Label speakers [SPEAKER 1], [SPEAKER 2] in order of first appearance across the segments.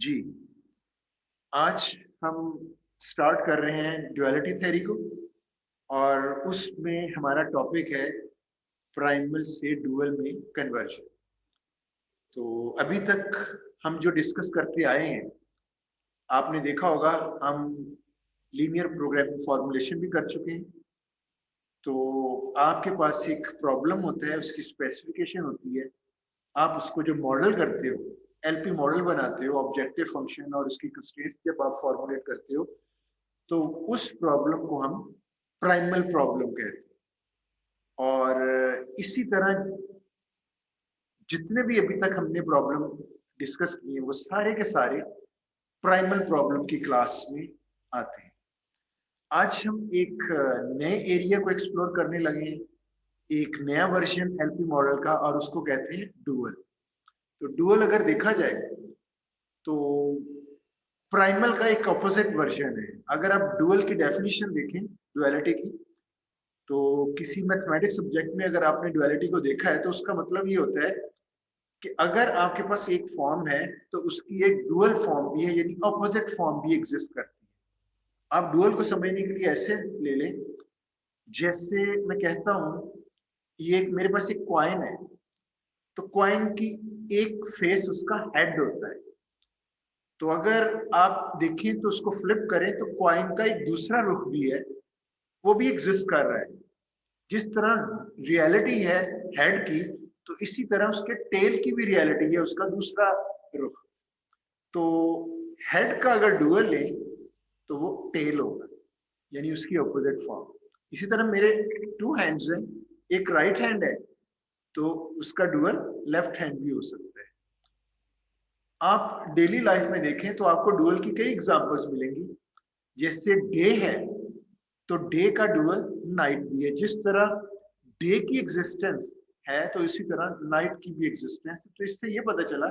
[SPEAKER 1] जी, आज हम स्टार्ट कर रहे हैं ड्युअलिटी थ्योरी को और उसमें हमारा टॉपिक है प्राइमल से डुअल में कन्वर्जन। तो अभी तक हम जो डिस्कस करते आए हैं, आपने देखा होगा हम लीनियर प्रोग्रामिंग फॉर्मुलेशन भी कर चुके हैं। तो आपके पास एक प्रॉब्लम होता है, उसकी स्पेसिफिकेशन होती है, आप उसको जो मॉडल करते हो, एलपी मॉडल बनाते हो, ऑब्जेक्टिव फंक्शन और उसकी कंस्ट्रेंट्स जब आप फॉर्मुलेट करते हो तो उस प्रॉब्लम को हम प्राइमल प्रॉब्लम कहते हैं। और इसी तरह जितने भी अभी तक हमने प्रॉब्लम डिस्कस किए वो सारे के सारे प्राइमल प्रॉब्लम की क्लास में आते हैं। आज हम एक नए एरिया को एक्सप्लोर करने लगे हैं, एक नया वर्जन एलपी मॉडल का, और उसको कहते हैं डुअल। तो डुअल अगर देखा जाए तो प्राइमल का एक ऑपोजिट वर्जन है। अगर आप डुअल की डेफिनेशन देखें, डुअलिटी की, तो किसी मैथमेटिक्स सब्जेक्ट में अगर आपने डुअलिटी को देखा है तो उसका मतलब ये होता है कि अगर आपके पास एक फॉर्म है तो उसकी एक डुअल फॉर्म भी है, यानी ऑपोजिट फॉर्म भी एग्जिस्ट करती है। आप डुअल को समझने के लिए ऐसे ले लें, जैसे मैं कहता हूं ये एक मेरे पास एक कॉइन है, तो कॉइन की एक फेस उसका हेड होता है। तो अगर आप देखें तो उसको फ्लिप करें तो कॉइन का एक दूसरा रुख भी है, वो भी एग्जिस्ट कर रहा है। जिस तरह रियलिटी है हेड की, तो इसी तरह उसके टेल की भी रियलिटी है, उसका दूसरा रुख। तो हेड का अगर डुअल लें तो वो टेल होगा, यानी उसकी ऑपोजिट फॉर्म। इसी तरह मेरे टू हैंड्स हैं, एक राइट हैंड है तो उसका डुअल लेफ्ट हैंड भी हो सकता है। आप डेली लाइफ में देखें तो आपको डुअल की कई एग्जांपल्स मिलेंगी। जैसे डे है तो डे का डुअल नाइट भी है। जिस तरह डे की एग्जिस्टेंस है तो इसी तरह नाइट की भी एग्जिस्टेंस है। तो इससे ये पता चला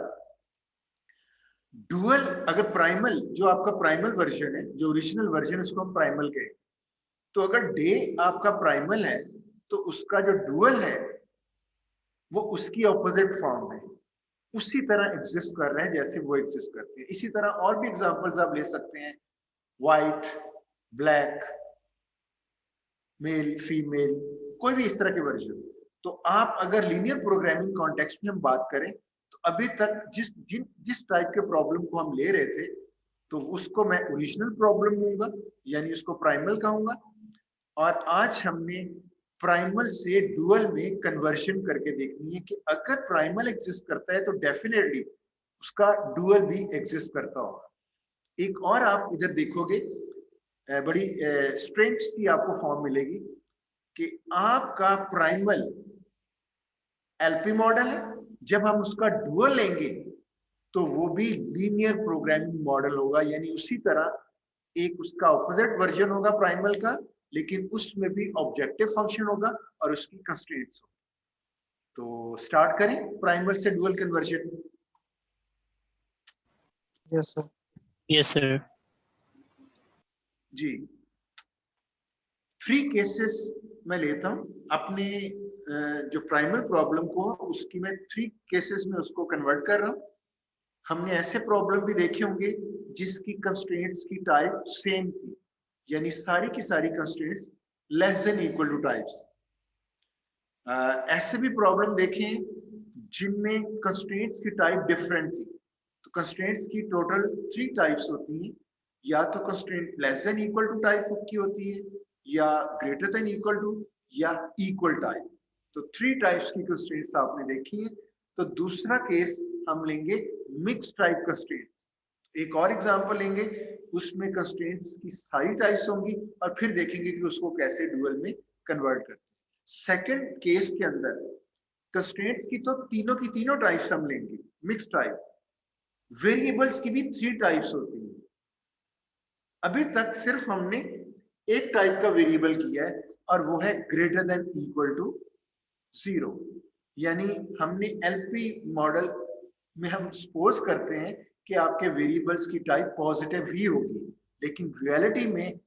[SPEAKER 1] डुअल अगर प्राइमल, जो आपका प्राइमल वर्जन है, जो ओरिजिनल वर्जन, उसको हम प्राइमल कहें। तो अगर डे आपका प्राइमल है तो उसका जो डुअल है वो उसकी ऑपोजिट फॉर्म है, उसी तरह एग्जिस्ट कर रहे हैं जैसे वो एग्जिस्ट करते हैं। इसी तरह और भी एग्जांपल्स आप ले सकते हैं, व्हाइट, ब्लैक, मेल, फीमेल, कोई भी इस तरह के वर्जन। तो आप अगर लीनियर प्रोग्रामिंग कॉन्टेक्स्ट में हम बात करें तो अभी तक जिस टाइप के प्रॉब्लम को हम ले रहे थे तो उसको मैं ओरिजिनल प्रॉब्लम लूंगा, यानी उसको प्राइमल कहूंगा। और आज हमने प्राइमल से डुअल में कन्वर्शन करके देखनी है कि अगर प्राइमल एग्जिस्ट करता है तो डेफिनेटली उसका डुअल भी एग्जिस्ट करता होगा। एक और आप इधर देखोगे, बड़ी स्ट्रेंज सी आपको फॉर्म मिलेगी कि आपका प्राइमल एलपी मॉडल है, जब हम उसका डुअल लेंगे तो वो भी लीनियर प्रोग्रामिंग मॉडल होगा, यानी उसी तरह एक उसका ऑपोजिट वर्जन होगा प्राइमल का, लेकिन उसमें भी ऑब्जेक्टिव फंक्शन होगा और उसकी कंस्ट्रेंट्स होगी। तो स्टार्ट करें प्राइमल से dual conversion.
[SPEAKER 2] Yes, sir.
[SPEAKER 3] Yes, sir.
[SPEAKER 1] जी, 3 केसेस मैं लेता हूं अपने जो प्राइमल प्रॉब्लम को, उसकी मैं 3 केसेस में उसको कन्वर्ट कर रहा हूं। हमने ऐसे प्रॉब्लम भी देखे होंगे जिसकी कंस्ट्रेंट्स की टाइप सेम थी, यानी सारी की सारी constraints less than equal to types. ऐसे भी प्रॉब्लम देखें जिनमें कंस्ट्रेंट्स की टाइप डिफरेंट थी। तो कंस्ट्रेंट्स की टोटल 3 टाइप्स होती हैं, या तो constraint less than equal to type की होती है, या ग्रेटर देन इक्वल टू, या इक्वल टाइप। तो 3 टाइप्स की कंस्ट्रेंट्स आपने देखी है। तो दूसरा केस हम लेंगे मिक्स टाइप कंस्ट्रेंट्स। एक और एग्जांपल लेंगे, उसमें कंस्ट्रेंट्स की सारी टाइप्स होंगी और फिर देखेंगे कि उसको कैसे डुअल में कन्वर्ट करते हैं। सेकंड केस के अंदर कंस्ट्रेंट्स की तो तीनों की तीनों टाइप्स हम लेंगे, मिक्स टाइप। वेरिएबल्स की भी 3 टाइप्स होती हैं। अभी तक सिर्फ हमने एक टाइप का वेरिएबल किया है और वो है ग्रेटर देन इक्वल टू 0। यानी हमने एलपी मॉडल में हम सपोज करते हैं कि आपके वेरिएबल्स की टाइप पॉजिटिव ही होगी, लेकिन रियलिटी में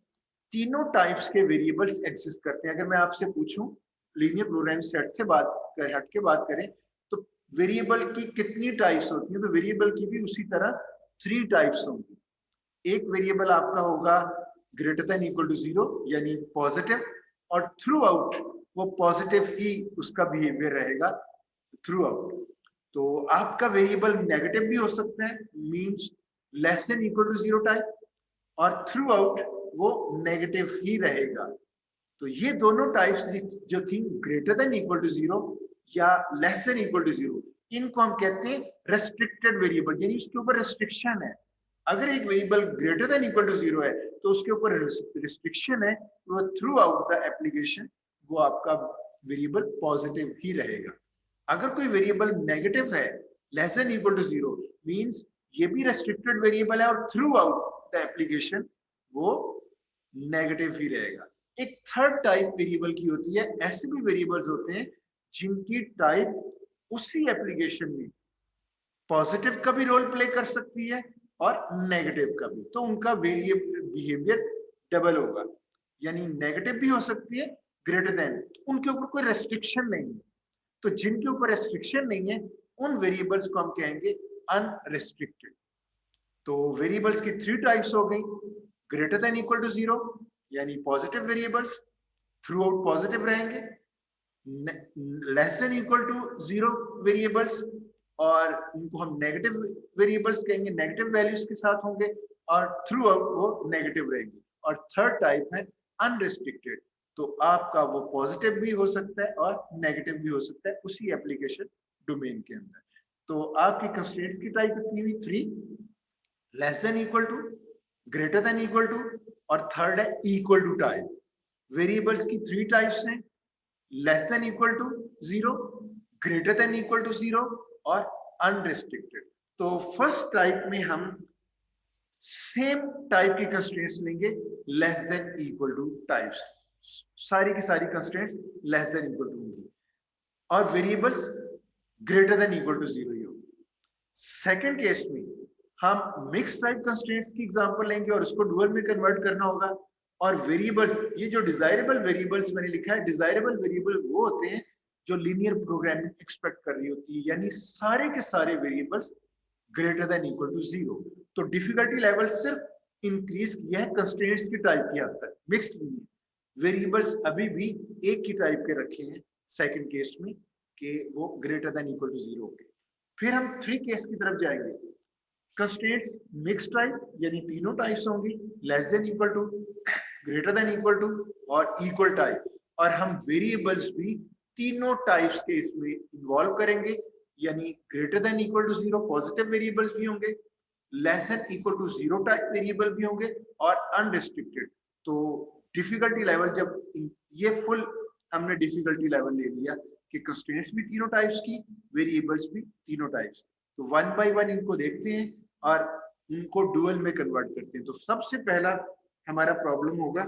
[SPEAKER 1] तीनों टाइप्स के वेरिएबल्स एग्जिस्ट करते हैं। अगर मैं आपसे पूछूं लीनियर प्रोग्रामिंग सेट से हट के बात करें तो वेरिएबल की कितनी टाइप्स होती हैं, तो वेरिएबल की भी उसी तरह 3 टाइप्स होंगी। एक वेरिएबल आपका होगा ग्रेटर देन इक्वल टू 0 यानी पॉजिटिव, और थ्रू आउट वो पॉजिटिव ही उसका बिहेवियर रहेगा थ्रू आउट। तो आपका वेरिएबल नेगेटिव भी हो सकता है, means less than equal to 0 type, और थ्रू आउट वो नेगेटिव ही रहेगा। तो ये दोनों टाइप्स जो थी ग्रेटर देन इक्वल टू 0 या लेस देन इक्वल टू 0, इनको हम कहते हैं रेस्ट्रिक्टेड वेरिएबल, यानी उसके ऊपर रेस्ट्रिक्शन है। अगर एक variable greater than equal to 0 है तो उसके ऊपर रिस्ट्रिक्शन है, वो थ्रू आउट द एप्लीकेशन वो आपका वेरिएबल पॉजिटिव ही रहेगा। अगर कोई वेरिएबल नेगेटिव है less than equal to 0, means ये भी रेस्ट्रिक्टेड वेरिएबल है और थ्रू आउट द एप्लीकेशन वो नेगेटिव ही रहेगा। एक थर्ड टाइप वेरिएबल की होती है, ऐसे भी वेरिएबल्स होते हैं जिनकी टाइप उसी एप्लीकेशन में पॉजिटिव का भी रोल प्ले कर सकती है और नेगेटिव का भी, तो उनका बिहेवियर डबल होगा, यानी नेगेटिव भी हो सकती है ग्रेटर देन, उनके ऊपर कोई रेस्ट्रिक्शन नहीं है। तो जिनके ऊपर रेस्ट्रिक्शन नहीं है उन वेरिएबल्स को हम कहेंगे अनरेस्ट्रिक्टेड। तो वेरिएबल्स की 3 टाइप्स हो गई, ग्रेटर देन इक्वल टू 0 यानी positive variables throughout positive रहेंगे, less than equal to 0 variables और उनको हम नेगेटिव वेरिएबल्स कहेंगे, नेगेटिव वैल्यूज के साथ होंगे और थ्रू आउट वो नेगेटिव रहेंगे। और थर्ड टाइप है अनरिस्ट्रिक्टेड, तो आपका वो पॉजिटिव भी हो सकता है और नेगेटिव भी हो सकता है उसी एप्लीकेशन डोमेन के अंदर। तो आपकी कंस्ट्रेंट्स की टाइप कितनी हुई? 3, less than equal to, greater than equal to, और थर्ड है इक्वल टू टाइप। वेरिएबल्स की 3 टाइप्स हैं, less than equal to 0, greater than equal to 0 और अनरिस्ट्रिक्टेड। तो फर्स्ट टाइप में हम सेम टाइप की कंस्ट्रेंट्स लेंगे, less than equal to types, सारी की सारी constraints less than equal to होंगी और variables greater than equal to 0 ही होंगी। सेकेंड केस में हम मिक्स टाइप कंस्ट्रेंट्स की एग्जांपल लेंगे और उसको डुअल में कन्वर्ट करना होगा। और वेरिएबल्स, ये जो डिजायरेबल वेरिएबल्स मैंने लिखा है, डिजायरेबल वेरिएबल वो होते हैं जो लीनियर प्रोग्रामिंग एक्सपेक्ट कर रही होती है, यानी सारे के सारे variables greater than equal to 0। तो डिफिकल्टी लेवल सिर्फ इंक्रीज किया है कंस्ट्रेंट्स की टाइप की हद तक, मिक्स्ड नहीं है। वेरिएबल्स अभी भी एक ही टाइप के रखे हैं सेकंड केस में कि वो ग्रेटर देन इक्वल टू 0 होंगे। फिर हम 3 केस की तरफ जाएंगे, कंस्ट्रेंट्स मिक्स टाइप यानी तीनों टाइप्स होंगी, less than equal to, greater than equal to और इक्वल टाइप। और हम वेरिएबल्स भी तीनों टाइप्स के इसमें इन्वॉल्व करेंगे, यानी greater than equal to 0 positive variables भी होंगे, less than equal to 0 type variable भी होंगे और अनरिस्ट्रिक्टेड। तो डिफिकल्टी लेवल जब ये फुल हमने डिफिकल्टी लेवल ले लिया कि कंस्ट्रेंट्स भी तीनों टाइप्स की, वेरिएबल्स भी तीनों टाइप्स, तो वन बाय वन इनको देखते हैं और उनको डुअल में कन्वर्ट करते हैं। तो सबसे पहला हमारा प्रॉब्लम होगा,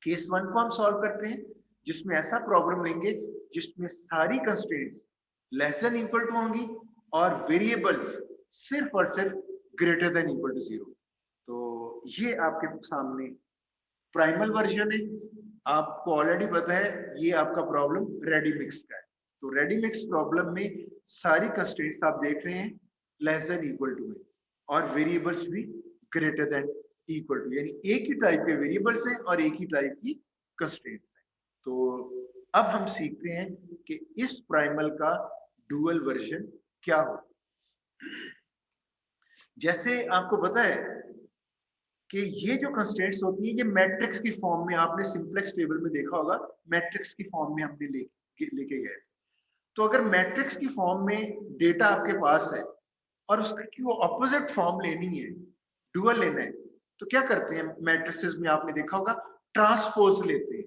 [SPEAKER 1] केस 1 को हम सॉल्व करते हैं, जिसमें ऐसा प्रॉब्लम लेंगे जिसमें सारी constraints less than equal to होंगी और वेरिएबल्स सिर्फ और सिर्फ ग्रेटर देन इक्वल टू 0। तो ये आपके सामने प्राइमल वर्जन है, आपको ऑलरेडी पता है ये आपका प्रॉब्लम रेडी मिक्स का है। तो रेडी मिक्स प्रॉब्लम में सारी कंस्ट्रेंट्स आप देख रहे हैं लेस देन इक्वल टू में और वेरिएबल्स भी ग्रेटर देन इक्वल टू, यानी एक ही टाइप के वेरिएबल्स हैं और एक ही टाइप की कंस्ट्रेंट्स हैं। तो अब हम सीखते हैं कि इस प्राइमल का डुअल वर्जन क्या होगा। जैसे आपको पता है कि ये जो कंस्ट्रेंट्स होती हैं ये मैट्रिक्स की फॉर्म में, आपने सिंपलेक्स टेबल में देखा होगा, मैट्रिक्स की फॉर्म में हमने लेके गए थे। तो अगर मैट्रिक्स की फॉर्म में डेटा आपके पास है और उसकी वो ऑपोजिट फॉर्म लेनी है, डुअल लेना है, तो क्या करते हैं मैट्रिसेस में, आपने देखा होगा ट्रांसपोज लेते हैं,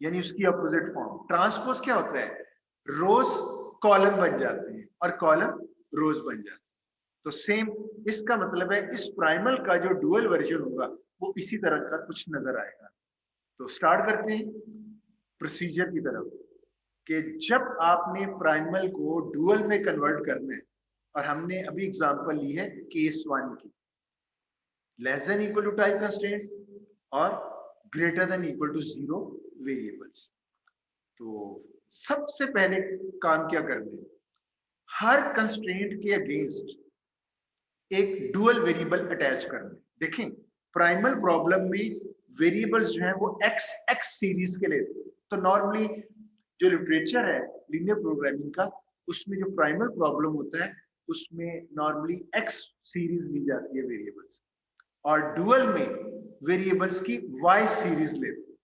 [SPEAKER 1] यानी उसकी अपोजिट फॉर्म। ट्रांसपोज क्या होता है? रोज कॉलम बन जाते हैं और कॉलम रोज बन जाते हैं। तो सेम इसका मतलब है इस प्राइमल का जो डुअल वर्जन होगा वो इसी तरह का कुछ नजर आएगा। तो स्टार्ट करते हैं प्रोसीजर की तरफ कि जब आपने प्राइमल को डुअल में कन्वर्ट करना है, और हमने अभी एग्जांपल ली है केस 1 की, less than equal to type constraints और greater than equal to 0 variables. तो सबसे पहले काम क्या करना है, हर कंस्ट्रेंट के अगेंस्ट एक डुअल वेरिएबल अटैच करना है। देखें प्राइमल प्रॉब्लम में वेरिएबल्स जो है वो एक्स एक्स सीरीज के लेते हैं। तो नॉर्मली जो लिटरेचर है लीनियर प्रोग्रामिंग का, उसमें जो प्राइमल प्रॉब्लम होता है उसमें नॉर्मली एक्स सीरीज ली जाती है वेरिएबल्स, और डुअल में वेरिएबल्स की वाई सीरीज लेते हैं।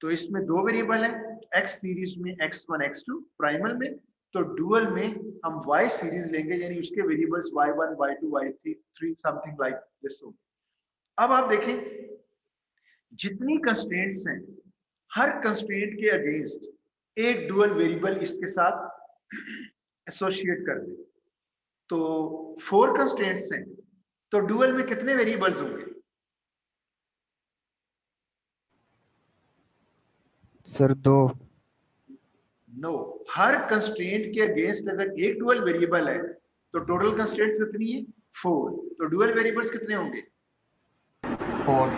[SPEAKER 1] तो इसमें दो वेरिएबल है, एक्स सीरीज में x1 x2 प्राइमल में, तो डुअल में हम y सीरीज लेंगे, यानी उसके variables y1 y2 y3 something like this. अब आप देखें जितनी कंस्ट्रेंट्स हैं, हर कंस्ट्रेंट के अगेंस्ट एक डुअल वेरिएबल इसके साथ एसोसिएट कर दे। तो 4 कंस्ट्रेंट्स हैं, तो डुअल में कितने वेरिएबल्स होंगे?
[SPEAKER 2] सर 2।
[SPEAKER 1] नो, हर कंस्ट्रेंट के अगेंस्ट अगर एक डुअल वेरिएबल है तो टोटल कंस्ट्रेंट्स कितनी है? 4। तो डुअल वेरिएबल्स कितने होंगे?
[SPEAKER 2] 4।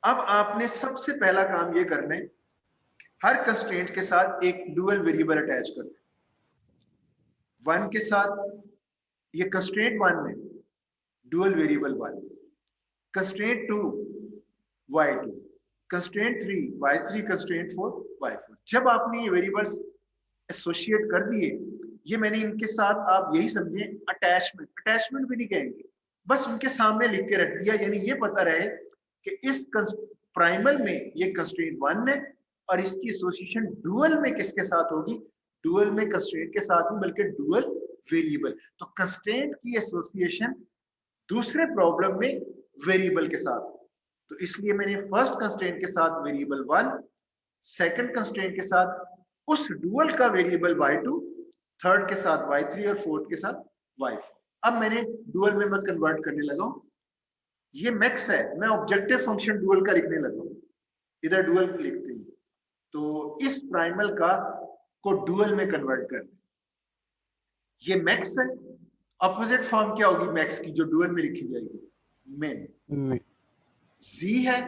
[SPEAKER 1] अब आपने सबसे पहला काम ये करना है, हर कंस्ट्रेंट के साथ एक डुअल वेरिएबल अटैच करना है। 1 के साथ ये कंस्ट्रेंट 1 में dual variable 1, constraint 2 y2, constraint 3 y3, constraint 4 y4। जब आपने ये वेरिएबल्स एसोसिएट कर दिए, ये मैंने इनके साथ आप यही समझे अटैचमेंट भी नहीं कहेंगे, बस उनके सामने लिख के रख दिया, यानी ये पता रहे कि इस प्राइमल में ये कंस्ट्रेंट 1 है और इसकी एसोसिएशन डुअल में किसके साथ होगी? डुअल में कंस्ट्रेंट के साथ नहीं बल्कि डुअल वेरिएबल। तो कंस्ट्रेंट की एसोसिएशन दूसरे प्रॉब्लम में वेरिएबल के साथ, तो इसलिए मैंने फर्स्ट कंस्ट्रेंट के साथ वेरिएबल 1, सेकंड कंस्ट्रेंट के साथ उस डुअल का वेरिएबल y2, थर्ड के साथ y3 और फोर्थ के साथ y4। अब मैंने डुअल में मैं कन्वर्ट करने लगा हूं, ये मैक्स है, मैं ऑब्जेक्टिव फंक्शन डुअल का लिखने लगा हूं, इधर डुअल लिखते हैं। तो इस प्राइमल का को डुअल में कन्वर्ट कर, ये मैक्स है, अपोजिट फॉर्म क्या होगी मैक्स की जो डुअल में लिखी जाएगी? मिन। जी है,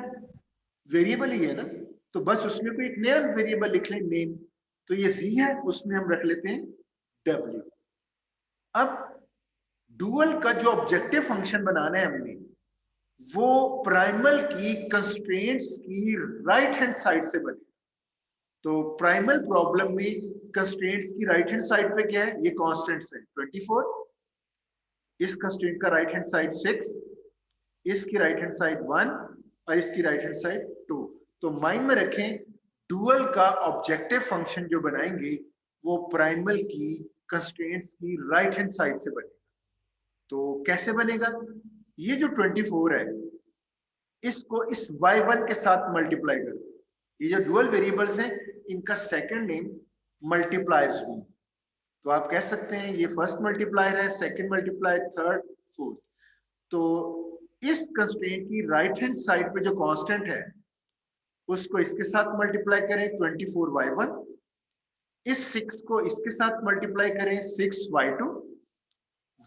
[SPEAKER 1] वेरिएबल ही है ना, तो बस उसमें कोई एक नया वेरिएबल लिख लें नेम, तो ये जी है, उसमें हम रख लेते हैं डब्ल्यू। अब डुअल का जो ऑब्जेक्टिव फंक्शन बनाना है हमने, वो प्राइमल की कंस्ट्रेंट्स की राइट हैंड साइड से बने। तो प्राइमल प्रॉब्लम में कंस्ट्रेंट्स की राइट हैंड साइड पे क्या है? ये कांस्टेंट्स है 24, इस कंस्ट्रेंट का राइट हैंड साइड 6, इसकी राइट हैंड साइड 1 और इसकी राइट हैंड साइड 2। तो माइंड में रखें डुअल का ऑब्जेक्टिव फंक्शन जो बनाएंगे वो प्राइमल की कंस्ट्रेंट्स की राइट हैंड साइड से बनेगा। तो कैसे बनेगा? ये जो 24 है इसको इस y1 के साथ मल्टीप्लाई कर दो। ये जो डुअल वेरिएबल्स हैं इनका सेकंड नेम मल्टीप्लायर्स भी। तो आप कह सकते हैं ये फर्स्ट मल्टीप्लायर है, सेकंड मल्टीप्लायर, थर्ड, फोर्थ। तो इस कंस्ट्रेंट की राइट हैंड साइड पे जो कांस्टेंट है उसको इसके साथ मल्टीप्लाई करें 24y1, इस 6 को इसके साथ मल्टीप्लाई करें 6y2,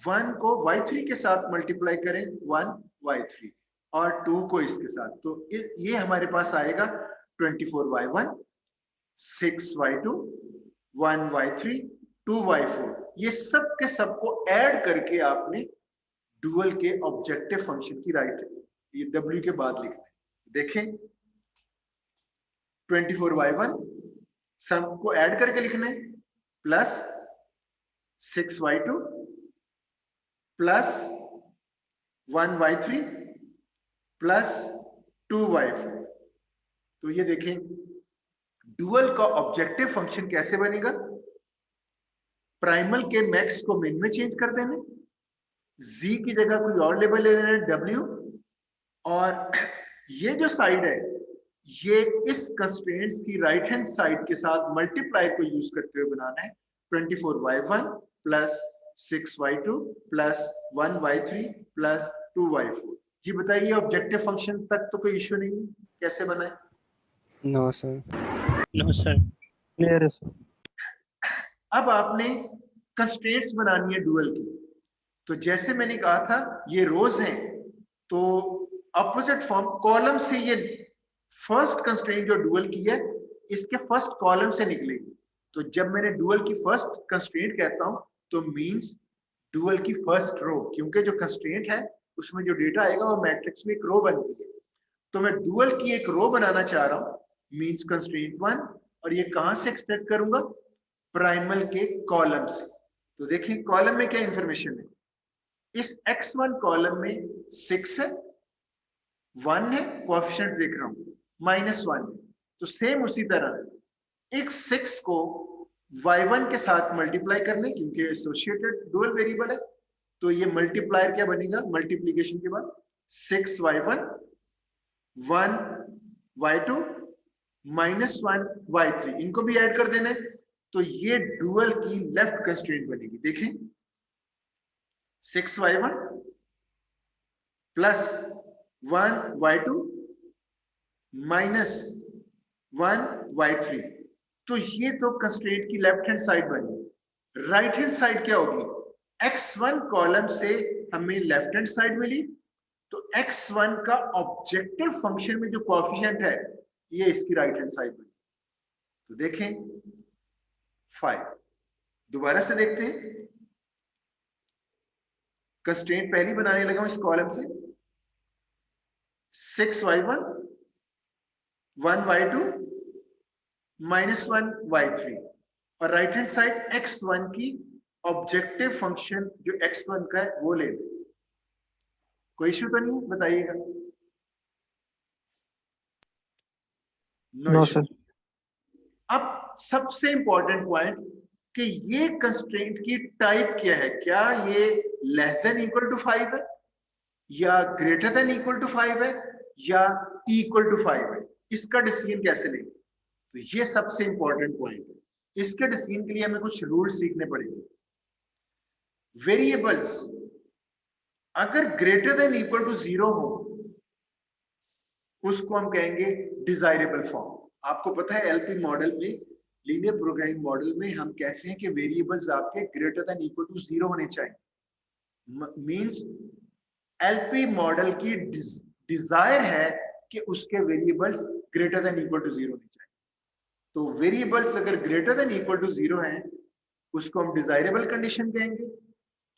[SPEAKER 1] 1 को y3 के साथ मल्टीप्लाई करें 1y3 और 2 को इसके साथ। तो ये हमारे पास आएगा 24y1, 6y2, 1y3, 2y4। ये सब के सब को ऐड करके आपने डुअल के ऑब्जेक्टिव फंक्शन की राइट ये w के बाद लिखना है। देखें 24y1 सब को ऐड करके लिखना है plus 6y2 plus 1y3 plus 2y4। तो ये देखें डुअल का ऑब्जेक्टिव फंक्शन कैसे बनेगा? प्राइमल के मैक्स को मिन में चेंज कर देना, z की जगह कोई और लेबल ले लेना w, और ये जो साइड है ये इस कंस्ट्रेंट्स की राइट हैंड साइड के साथ मल्टीप्लाई को यूज करते हुए बनाना है 24y1 plus 6y2 plus 1y3 plus 2y4। जी बताइए ऑब्जेक्टिव फंक्शन तक तो कोई इश्यू नहीं, कैसे बनाए?
[SPEAKER 2] No sir.
[SPEAKER 3] No sir,
[SPEAKER 2] clear है सर।
[SPEAKER 1] अब आपने कंस्ट्रेंट्स बनानी है डुअल की। तो जैसे मैंने कहा था ये रोज हैं, तो अपोजिट फॉर्म कॉलम से ये फर्स्ट कंस्ट्रेंट जो डुअल की है इसके फर्स्ट कॉलम से निकलेगी। तो जब मैंने डुअल की फर्स्ट कंस्ट्रेंट कहता हूं तो मींस डुअल की फर्स्ट रो, क्योंकि जो कंस्ट्रेंट है उसमें जो डेटा आएगा वो मैट्रिक्स में एक रो बनती है। तो मैं डुअल की एक रो बनाना चाह रहा हूं, मींस कंस्ट्रेंट 1, और ये कहां से एक्सट्रैक्ट करूंगा? प्राइमल के कॉलम से। तो देखिए कॉलम में क्या इंफॉर्मेशन है, इस x1 कॉलम में 6 है, 1 है, कोएफिशिएंट्स देख रहा हूं, -1 है। तो सेम उसी तरह एक 6 को y1 के साथ मल्टीप्लाई करने, क्योंकि एसोसिएटेड डुअल वेरिएबल है, तो ये मल्टीप्लायर क्या बनेगा मल्टीप्लीकेशन के बाद, 6y1 1 y2 -1 y3, इनको भी ऐड कर देना है। तो ये डुअल की लेफ्ट कंस्ट्रेंट बनेगी। देखें 6y1 प्लस 1 y2 -1 y3। तो ये तो कंस्ट्रेंट की लेफ्ट हैंड साइड बनी। राइट हैंड साइड क्या होगी? x1 कॉलम से हमें लेफ्ट हैंड साइड मिली, तो x1 का ऑब्जेक्टिव फंक्शन में जो कोएफिशिएंट है ये इसकी राइट हैंड साइड बनी। तो देखें 5, दोबारा से देखते हैं, कंस्ट्रेंट पहली बनाने लगा हूं इस कॉलम से, 6y1 1 y2 -1 y3, और राइट हैंड साइड x1 की ऑब्जेक्टिव फंक्शन जो x1 का है वो ले लें। कोई इश्यू तो नहीं, बताइएगा।
[SPEAKER 2] No sir.
[SPEAKER 1] अब सबसे इंपॉर्टेंट पॉइंट कि ये कंस्ट्रेंट की टाइप क्या है, क्या ये लेस देन इक्वल टू 5 है, या ग्रेटर देन इक्वल टू 5 है, या इक्वल टू 5 है? इसका डिसीजन कैसे लेंगे? तो ये सबसे इंपॉर्टेंट पॉइंट है। इसके डिसीजन के लिए हमें कुछ रूल सीखने पड़ेंगे। वेरिएबल्स अगर ग्रेटर देन इक्वल टू 0 हो उसको हम कहेंगे डिजायरेबल फॉर्म। आपको पता है एलपी मॉडल में, लीनियर प्रोग्रामिंग मॉडल में, हम कहते हैं कि वेरिएबल्स आपके ग्रेटर देन इक्वल टू 0 होने चाहिए। मींस एलपी मॉडल की डिजायर है कि उसके variables greater than equal to 0 होने चाहिए। तो वेरिएबल्स अगर ग्रेटर देन इक्वल टू 0 हैं उसको हम डिजायरेबल कंडीशन कहेंगे।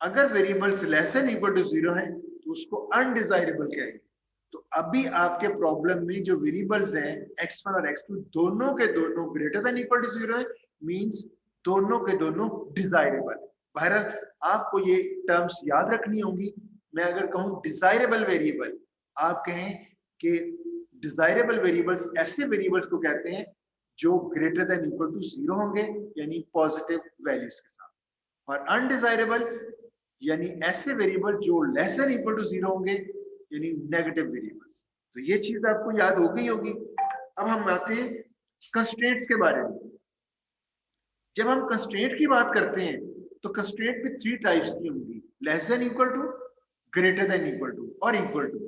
[SPEAKER 1] अगर variables less than equal to 0 हैं तो उसको अनडिजायरेबल कहेंगे। तो अभी आपके प्रॉब्लम में जो वेरिएबल्स हैं x1 और x2 दोनों के दोनों ग्रेटर देन इक्वल टू 0 है, मींस दोनों के दोनों डिजायरेबल। बहरहाल आपको ये टर्म्स याद रखनी होंगी। मैं अगर कहूं डिजायरेबल वेरिएबल, आप कहें कि डिजायरेबल वेरिएबल्स ऐसे वेरिएबल्स को कहते हैं जो ग्रेटर देन इक्वल टू 0 होंगे, यानी पॉजिटिव वैल्यूज के साथ, और अनडिजायरेबल यानी ऐसे वेरिएबल जो लेस देन इक्वल टू 0 होंगे, यानी नेगेटिव वेरिएबल्स। तो ये चीज आपको याद हो गई होगी। अब हम आते हैं कंस्ट्रेंट्स के बारे में। जब हम कंस्ट्रेंट की बात करते हैं तो कंस्ट्रेंट में 3 टाइप्स की होंगी, less than equal to, greater than equal to और इक्वल टू।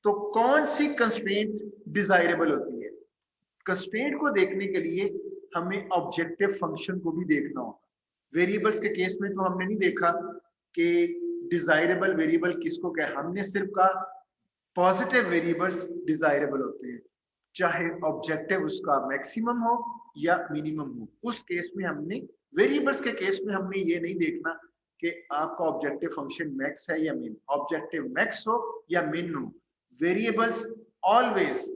[SPEAKER 1] तो कौन सी कंस्ट्रेंट डिजायरेबल होती है? कंस्ट्रेंट को देखने के लिए हमें ऑब्जेक्टिव फंक्शन को भी देखना होगा। वेरिएबल्स के केस में तो हमने नहीं देखा कि डिजायरेबल वेरिएबल किसको कहे, हमने सिर्फ कहा पॉजिटिव वेरिएबल्स डिजायरेबल होते हैं, चाहे ऑब्जेक्टिव उसका मैक्सिमम हो या मिनिमम हो। उस केस में हमने, वेरिएबल्स के केस में हमने ये नहीं देखना कि आपका ऑब्जेक्टिव फंक्शन मैक्स है या मिन, ऑब्जेक्टिव मैक्स हो या मिन हो। वेरिएबल्स ऑलवेज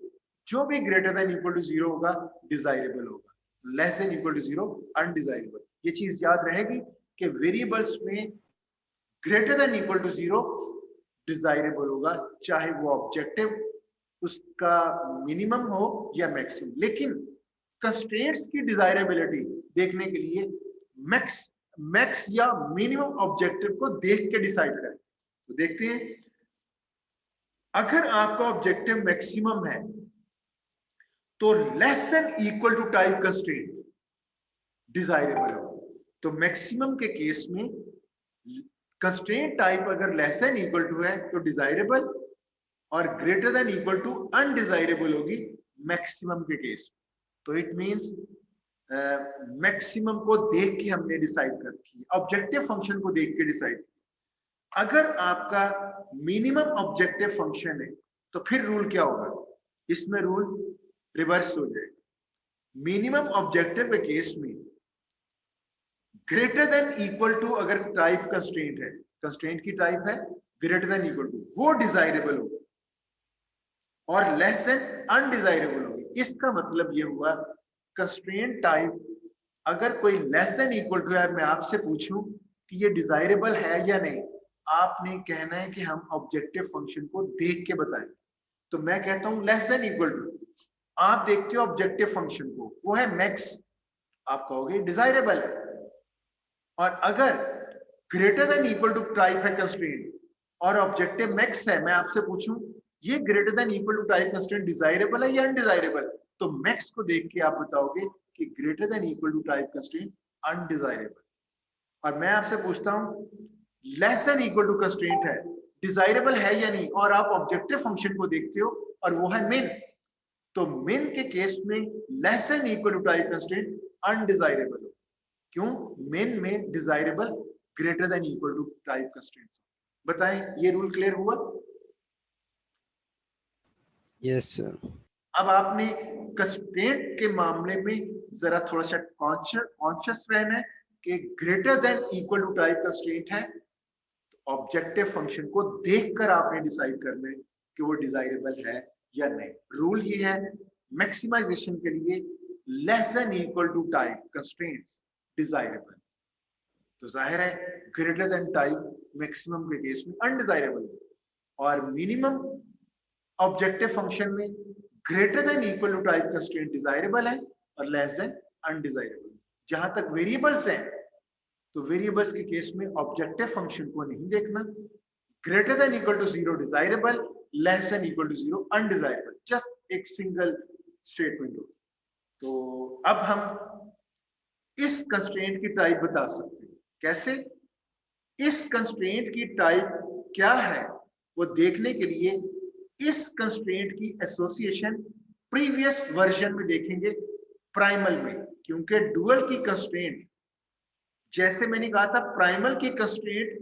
[SPEAKER 1] जो भी ग्रेटर देन इक्वल टू 0 होगा डिजायरेबल होगा, less than equal to 0 undesirable. ये चीज याद रहेगी कि वेरिएबल्स में greater than equal to 0 desirable होगा, चाहे वो ऑब्जेक्टिव उसका मिनिमम हो या मैक्सिमम। लेकिन कंस्ट्रेंट्स की डिजायरेबिलिटी देखने के लिए मैक्स या मिनिमम ऑब्जेक्टिव को देख के डिसाइड करें। तो देखते हैं, अगर आपका ऑब्जेक्टिव मैक्सिमम है तो less than equal to type constraint desirable हो। तो मैक्सिमम के केस में कंस्ट्रेंट टाइप अगर लेस देन इक्वल टू है तो डिजायरेबल, और greater than equal to undesirable होगी मैक्सिमम के केस। तो इट मींस मैक्सिमम को देख के हमने डिसाइड कर की, ऑब्जेक्टिव फंक्शन को देख के डिसाइड। अगर आपका मिनिमम ऑब्जेक्टिव फंक्शन है तो फिर रूल क्या होगा? इसमें रूल रिवर्स हो जाएगा। मिनिमम ऑब्जेक्टिव के केस में ग्रेटर देन इक्वल टू अगर टाइप कंस्ट्रेंट है, कंस्ट्रेंट की टाइप है ग्रेटर देन इक्वल टू, वो डिजायरेबल होगी, और लेस देन अनडिजायरेबल होगी। इसका मतलब ये हुआ कंस्ट्रेंट टाइप अगर कोई लेस देन इक्वल टू है, मैं आपसे पूछूं कि ये डिजायरेबल है या नहीं, आपने कहना है कि हम ऑब्जेक्टिव फंक्शन को देख के बताएं। तो मैं कहता हूं लेस देन इक्वल टू, आप देखते हो ऑब्जेक्टिव फंक्शन को, वो है मैक्स, आप कहोगे डिजायरेबल है। और अगर greater than equal to type है कंस्ट्रेंट और ऑब्जेक्टिव मैक्स है, मैं आपसे पूछूं ये greater than equal to type constraint desirable है या अनडिजायरेबल, तो मैक्स को देख के आप बताओगे कि greater than equal to type constraint undesirable. और मैं आपसे पूछता हूं less than equal to constraint है, डिजायरेबल है या नहीं, और आप ऑब्जेक्टिव फंक्शन को देखते हो और वो है मिन, तो मिन के केस में less than equal to type constraint undesirable हो। क्यों? मिन में desirable greater than equal to type constraints. बताएं ये रूल क्लियर हुआ?
[SPEAKER 2] Yes sir.
[SPEAKER 1] अब आपने कंस्ट्रेंट के मामले में जरा थोड़ा सा कॉन्शियस रहना है कि greater than equal to type constraint है, ऑब्जेक्टिव फंक्शन को देखकर आपने डिसाइड करना है कि वो डिजायरेबल है या नहीं। रूल ये है मैक्सिमाइजेशन के लिए, less than equal to type constraints desirable, तो जाहिर है ग्रेटर देन टाइप मैक्सिमम के केस में अनडिजायरेबल, और मिनिमम ऑब्जेक्टिव फंक्शन में greater than equal to type constraint desirable है और लेस देन अनडिजायरेबल। जहां तक वेरिएबल्स हैं, तो वेरिएबल्स के केस में ऑब्जेक्टिव फंक्शन को नहीं देखना, greater than equal to zero desirable, less than equal to zero undesirable, just एक सिंगल स्टेटमेंट हो। तो अब हम इस कंस्ट्रेंट की टाइप बता सकते हैं। कैसे? इस कंस्ट्रेंट की टाइप क्या है वो देखने के लिए इस कंस्ट्रेंट की एसोसिएशन प्रीवियस वर्जन में देखेंगे प्राइमल में, क्योंकि डुअल की कंस्ट्रेंट, जैसे मैंने कहा था प्राइमल की कंस्ट्रेंट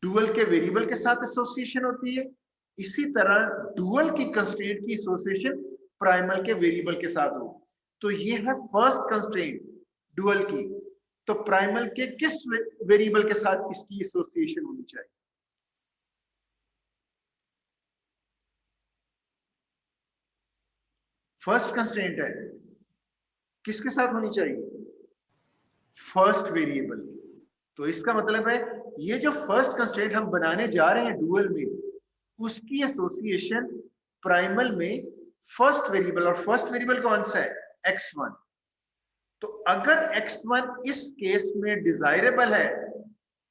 [SPEAKER 1] डुअल के वेरिएबल के साथ एसोसिएशन होती है, इसी तरह डुअल की कंस्ट्रेंट की एसोसिएशन प्राइमल के वेरिएबल के साथ हो। तो ये है फर्स्ट कंस्ट्रेंट डुअल की, तो प्राइमल के किस वेरिएबल के साथ इसकी एसोसिएशन होनी चाहिए? फर्स्ट कंस्ट्रेंट है, किसके साथ होनी चाहिए? First variable. तो इसका मतलब है ये जो फर्स्ट कंस्ट्रेंट हम बनाने जा रहे हैं डुअल में, उसकी एसोसिएशन प्राइमल में फर्स्ट वेरिएबल, और फर्स्ट वेरिएबल कौन सा है? x1। तो अगर x1 इस केस में डिजायरेबल है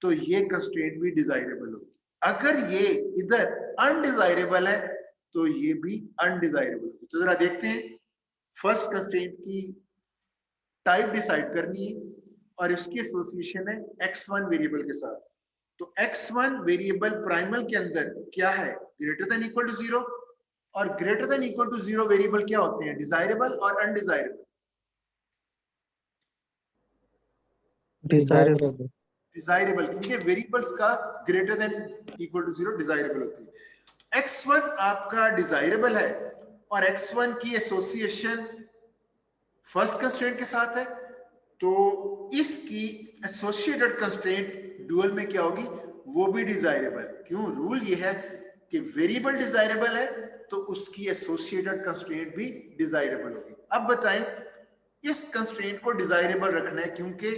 [SPEAKER 1] तो ये कंस्ट्रेंट भी डिजायरेबल होगी, अगर ये इधर अनडिजायरेबल है तो ये भी अनडिजायरेबल होगी। तो जरा देखते हैं, फर्स्ट कंस्ट्रेंट की टाइप डिसाइड करनी है और इसकी एसोसिएशन है x1 वेरिएबल के साथ। तो x1 वेरिएबल प्राइमल के अंदर क्या है? Greater than equal to zero, और greater than equal to zero variable क्या होते हैं? डिजायरेबल और अनडिजायरेबल।
[SPEAKER 2] डिजायरेबल।
[SPEAKER 1] डिजायरेबल, क्योंकि वेरिएबल्स का greater than equal to zero desirable होती है। x1 आपका डिजायरेबल है और x1 की एसोसिएशन फर्स्ट कंस्ट्रेंट के साथ है, तो इसकी एसोसिएटेड कंस्ट्रेंट डुअल में क्या होगी? वो भी डिजायरेबल। क्यों? रूल ये है कि वेरिएबल डिजायरेबल है तो उसकी एसोसिएटेड कंस्ट्रेंट भी डिजायरेबल होगी। अब बताएं, इस कंस्ट्रेंट को डिजायरेबल रखना है क्योंकि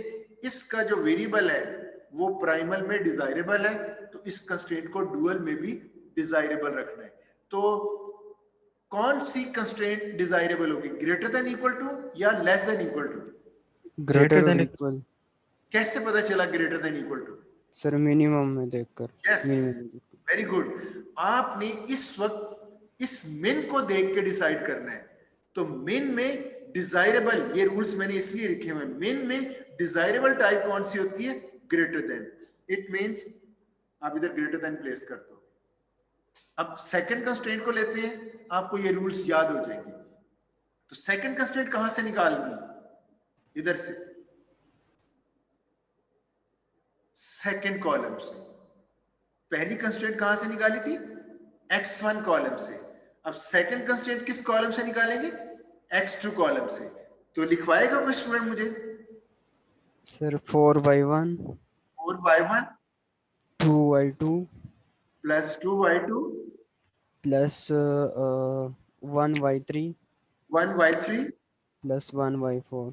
[SPEAKER 1] इसका जो वेरिएबल है वो प्राइमल में डिजायरेबल है, तो इस कंस्ट्रेंट को डुअल में भी डिजायरेबल रखना है। तो कौन सी कंस्ट्रेंट डिजायरेबल होगी? ग्रेटर देन इक्वल टू या less than equal to?
[SPEAKER 2] Greater than equal.
[SPEAKER 1] कैसे पता चला greater than equal to?
[SPEAKER 2] Sir minimum में देखकर।
[SPEAKER 1] Yes,
[SPEAKER 2] minimum.
[SPEAKER 1] Very good. आपने इस वक्त इस मिन को देख के डिसाइड करना है। तो मिन में डिजायरेबल, ये रूल्स मैंने इसलिए लिखे हुए, मिन में डिजायरेबल टाइप कौन सी होती है? Greater then. इट मींस आप इधर ग्रेटर देन प्लेस कर दो। अब सेकंड कंस्ट्रेंट को लेते हैं, आपको ये रूल्स याद हो जाएंगे। तो सेकंड कंस्ट्रेंट कहां से निकालनी है? इधर से, सेकंड कॉलम से। पहली कंस्ट्रेंट कहां से निकाली थी? x1 कॉलम से। अब सेकंड कंस्ट्रेंट किस कॉलम से निकालेंगे? x2 कॉलम से। तो लिखवाएगा कोई स्टूडेंट मुझे?
[SPEAKER 2] Sir 4y1
[SPEAKER 1] 4y1
[SPEAKER 2] 2y2
[SPEAKER 1] plus 2y2
[SPEAKER 2] plus 1y3
[SPEAKER 1] 1y3
[SPEAKER 2] plus 1y4।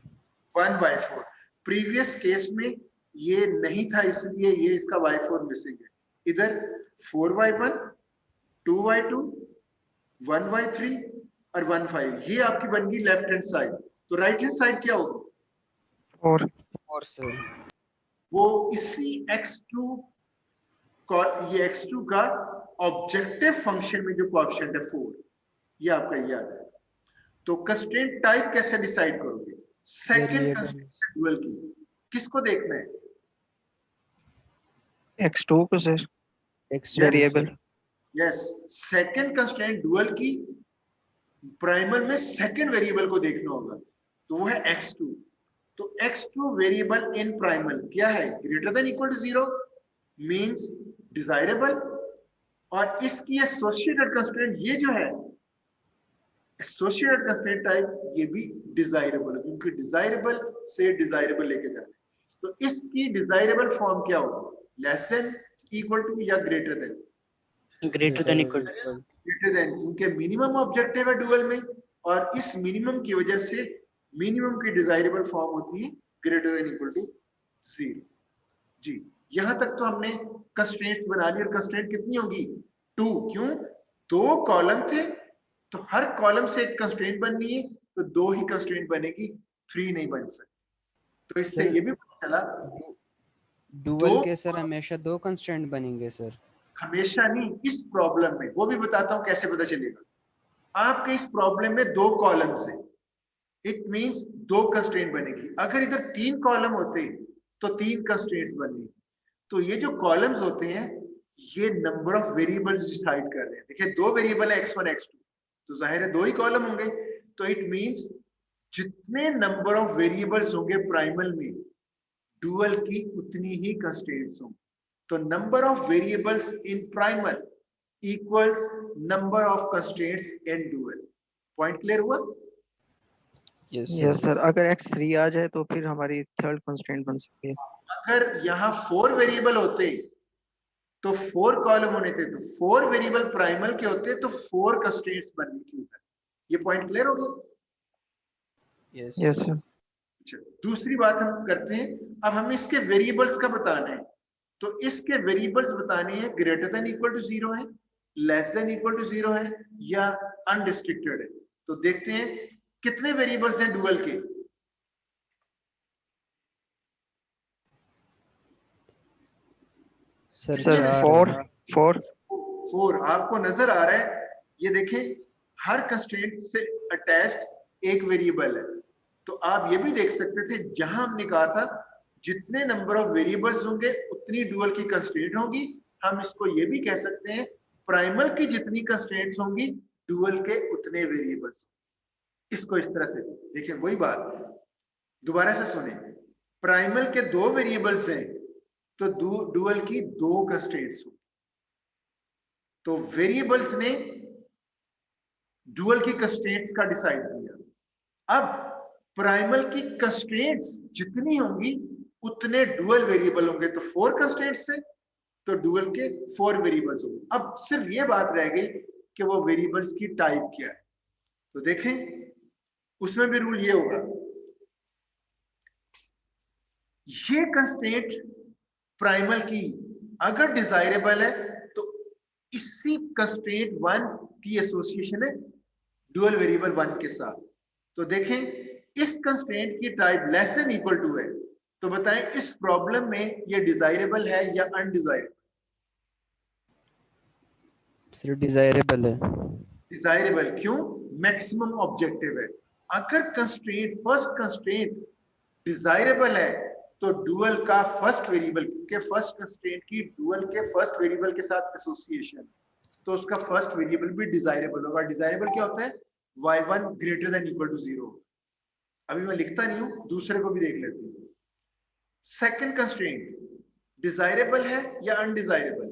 [SPEAKER 1] 1y4। Previous case में ये नहीं था, इसलिए ये इसका y4 मिसिंग है। इधर 4y1 2y2 1y3 और 1 5, ये आपकी बन गई लेफ्ट हैंड साइड। तो राइट हैंड साइड क्या होगी?
[SPEAKER 3] 4
[SPEAKER 2] 4 सर।
[SPEAKER 1] वो इसी x2 ये x2 का ऑब्जेक्टिव फंक्शन में जो कोएफिशिएंट है 4, ये आपका याद है। तो कंस्ट्रेंट टाइप कैसे डिसाइड करोगे? सेकंड कंस्ट्रेंट डुअल की किसको देखना है?
[SPEAKER 3] x2 को sir, variable.
[SPEAKER 1] Yes, second constraint dual की प्राइमल में सेकंड वेरिएबल को देखना होगा, तो वो है x2। तो x2 वेरिएबल इन प्राइमल क्या है? Greater than equal to 0 means desirable, और इसकी एसोसिएटेड कंस्ट्रेंट ये जो है एसोसिएटेड कंस्ट्रेंट टाइप, ये भी डिजायरेबल है, क्योंकि डिजायरेबल से डिजायरेबल लेके जाना है। तो इसकी डिजायरेबल फॉर्म क्या होगा? लेस देन इक्वल टू या greater then?
[SPEAKER 4] Greater than equal.
[SPEAKER 1] Greater then, क्योंकि मिनिमम ऑब्जेक्टिव है डुअल में, और इस मिनिमम की वजह से मिनिमम की डिजायरेबल फॉर्म होती है ग्रेटर देन इक्वल टू 0। जी, यहां तक तो हमने कंस्ट्रेंट्स बना ली। और कंस्ट्रेंट कितनी होगी? 2। क्यों? 2 कॉलम थे, तो हर कॉलम से एक कंस्ट्रेंट बननी है, तो 2 ही कंस्ट्रेंट बनेगी, 3 नहीं बन सकती। तो इससे ये भी पता चला
[SPEAKER 2] डुअल के सर हमेशा 2 कंस्ट्रेंट बनेंगे सर?
[SPEAKER 1] हमेशा नहीं, इस प्रॉब्लम में, वो भी बताता हूं कैसे पता चलेगा। आपके इस प्रॉब्लम में 2 कॉलम से, इट मींस 2 कंस्ट्रेंट बनेगी। अगर इधर 3 कॉलम होते तो 3 कंस्ट्रेंट बनेगी। तो ये जो कॉलम्स होते हैं, ये नंबर ऑफ वेरिएबल्स डिसाइड कर रहे हैं। देखिए 2 वेरिएबल है x1 x2, तो जाहिर है 2 ही कॉलम होंगे। तो इट मींस जितने नंबर ऑफ वेरिएबल्स होंगे प्राइमल में, डुअल की उतनी ही कंस्ट्रेंट्स होंगी। तो number of variables in primal equals number of constraints in dual. Point clear हुआ?
[SPEAKER 3] Yes sir. अगर x3 आ जाए तो फिर हमारी थर्ड कंस्ट्रेंट बन सकती है।
[SPEAKER 1] अगर यहाँ 4 वेरिएबल होते तो 4 कॉलम होने थे, तो 4 वेरिएबल प्राइमल के होते तो 4 कंस्ट्रेंट्स बननी थी। ये पॉइंट क्लियर हो गया?
[SPEAKER 3] Yes sir.
[SPEAKER 1] अच्छा, दूसरी बात हम करते हैं। अब हमें इसके वेरिएबल्स का बताना है। तो इसके वेरिएबल्स बताने हैं ग्रेटर देन इक्वल टू 0 है, लेस देन इक्वल टू 0 है, या अनरिस्ट्रिक्टेड है। तो देखते हैं कितने वेरिएबल्स हैं डुअल के।
[SPEAKER 3] सर 4
[SPEAKER 1] आपको नजर आ रहा है? ये देखें, हर कंस्ट्रेंट से अटैच्ड एक वेरिएबल है। तो आप ये भी देख सकते थे, जहां हमने कहा था जितने नंबर ऑफ वेरिएबल्स होंगे उतनी डुअल की कंस्ट्रेंट होगी। हम इसको ये भी कह सकते हैं, प्राइमल की जितनी कंस्ट्रेंट्स होंगी डुअल के उतने वेरिएबल्स। इसको इस तरह से देखें, वही बात दोबारा से सुने। प्राइमल के 2 वेरिएबल्स हैं, तो डुअल की 2 कंस्ट्रेंट्स होंगी। तो वेरिएबल्स ने डुअल की कंस्ट्रेंट्स का डिसाइड किया। अब प्राइमल की कंस्ट्रेंट्स जितनी होंगी उतने डुअल वेरिएबल होंगे। तो 4 कंस्ट्रेंट्स है, तो डुअल के 4 वेरिएबल्स होंगे। अब सिर्फ ये बात रह गई कि वो वेरिएबल्स की टाइप क्या है। तो देखें, उसमें भी रूल ये होगा, ये कंस्ट्रेंट प्राइमल की अगर डिजायरेबल है तो इसी कंस्ट्रेंट 1 की एसोसिएशन है डुअल वेरिएबल 1 के साथ। तो देखें, इस कंस्ट्रेंट की type less than equal to है, तो बताएं इस प्रॉब्लम में ये डिजायरेबल है या अनडिजायरेबल?
[SPEAKER 2] सिर्फ डिजायरेबल है।
[SPEAKER 1] डिजायरेबल क्यों? मैक्सिमम ऑब्जेक्टिव है। अगर कंस्ट्रेंट, फर्स्ट कंस्ट्रेंट डिजायरेबल है, तो डुअल का फर्स्ट वेरिएबल के फर्स्ट कंस्ट्रेंट की डुअल के फर्स्ट वेरिएबल के साथ एसोसिएशन, तो उसका फर्स्ट वेरिएबल भी डिजायरेबल होगा। डिजायरेबल क्या होता है? y1 greater than equal to 0। अभी मैं लिखता नहीं हूं, दूसरे को भी देख लेते हैं। सेकंड कंस्ट्रेंट डिजायरेबल है या अनडिजायरेबल?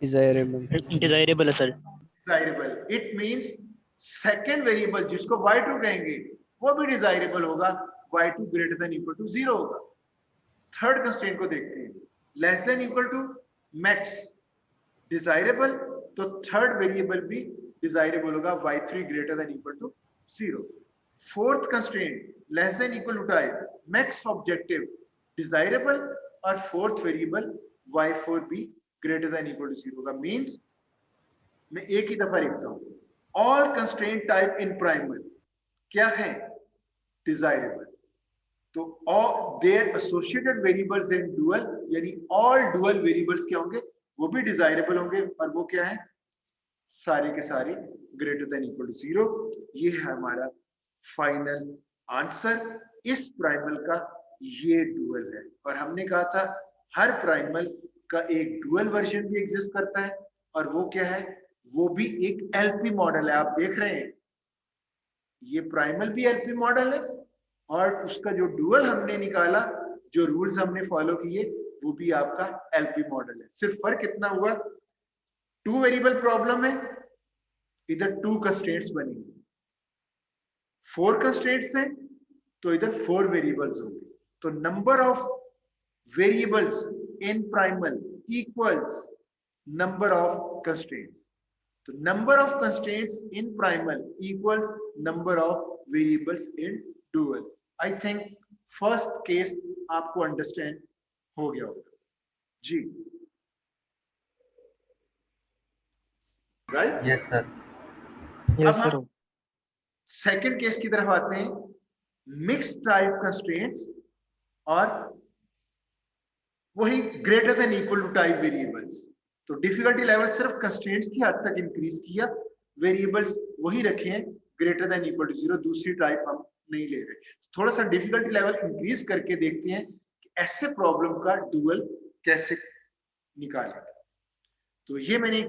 [SPEAKER 2] डिजायरेबल।
[SPEAKER 4] डिजायरेबल है sir.
[SPEAKER 1] Desirable, it means second variable जिसको y2 कहेंगे वो भी डिजायरेबल होगा, y2 greater than equal to 0 होगा। थर्ड कंस्ट्रेंट को देखते हैं, less than equal to max desirable, तो थर्ड वेरिएबल भी डिजायरेबल होगा, y3 greater than equal to 0। Fourth constraint less than equal to type max objective desirable, और fourth variable y4 भी greater than equal to 0 होगा। Means मैं एक ही दफा लिखता हूं, all constraint type in primal क्या है, डिजायरेबल। तो there associated variables in dual, यानी ऑल डुअल वेरिएबल्स क्या होंगे, वो भी डिजायरेबल होंगे, और वो क्या है, सारे के सारे ग्रेटर देन इक्वल टू 0। ये है हमारा फाइनल आंसर। इस प्राइमल का ये डुअल है, और हमने कहा था हर प्राइमल का एक डुअल वर्जन भी एग्जिस्ट करता है, और वो क्या है, वो भी एक एलपी मॉडल है। आप देख रहे हैं ये प्राइमल भी एलपी मॉडल है, और उसका जो डुअल हमने निकाला, जो रूल्स हमने फॉलो किए, वो भी आपका एलपी मॉडल है। सिर्फ फर्क कितना हुआ, 2 वेरिएबल प्रॉब्लम है, इधर 2 कंस्ट्रेंट्स बनेंगे, 4 कंस्ट्रेंट्स हैं तो इधर 4 वेरिएबल्स होंगे। तो number of variables in primal equals number of constraints. तो number of constraints in primal equals number of variables in dual. I think first case आपको अंडरस्टैंड हो गया होगा जी, right?
[SPEAKER 5] Yes sir.
[SPEAKER 3] Yes sir.
[SPEAKER 1] Second case की तरफ आते हैं, मिक्स टाइप कंस्ट्रेंट्स और वही greater than equal to type variables. तो डिफिकल्टी लेवल सिर्फ कंस्ट्रेंट्स की हद तक इंक्रीज किया, वेरिएबल्स वही रखे हैं ग्रेटर देन इक्वल टू 0, दूसरी टाइप हम नहीं ले रहे। थोड़ा सा डिफिकल्टी लेवल इंक्रीज करके देखते हैं कि ऐसे प्रॉब्लम का डुअल कैसे निकालेंगे। तो ये मैंने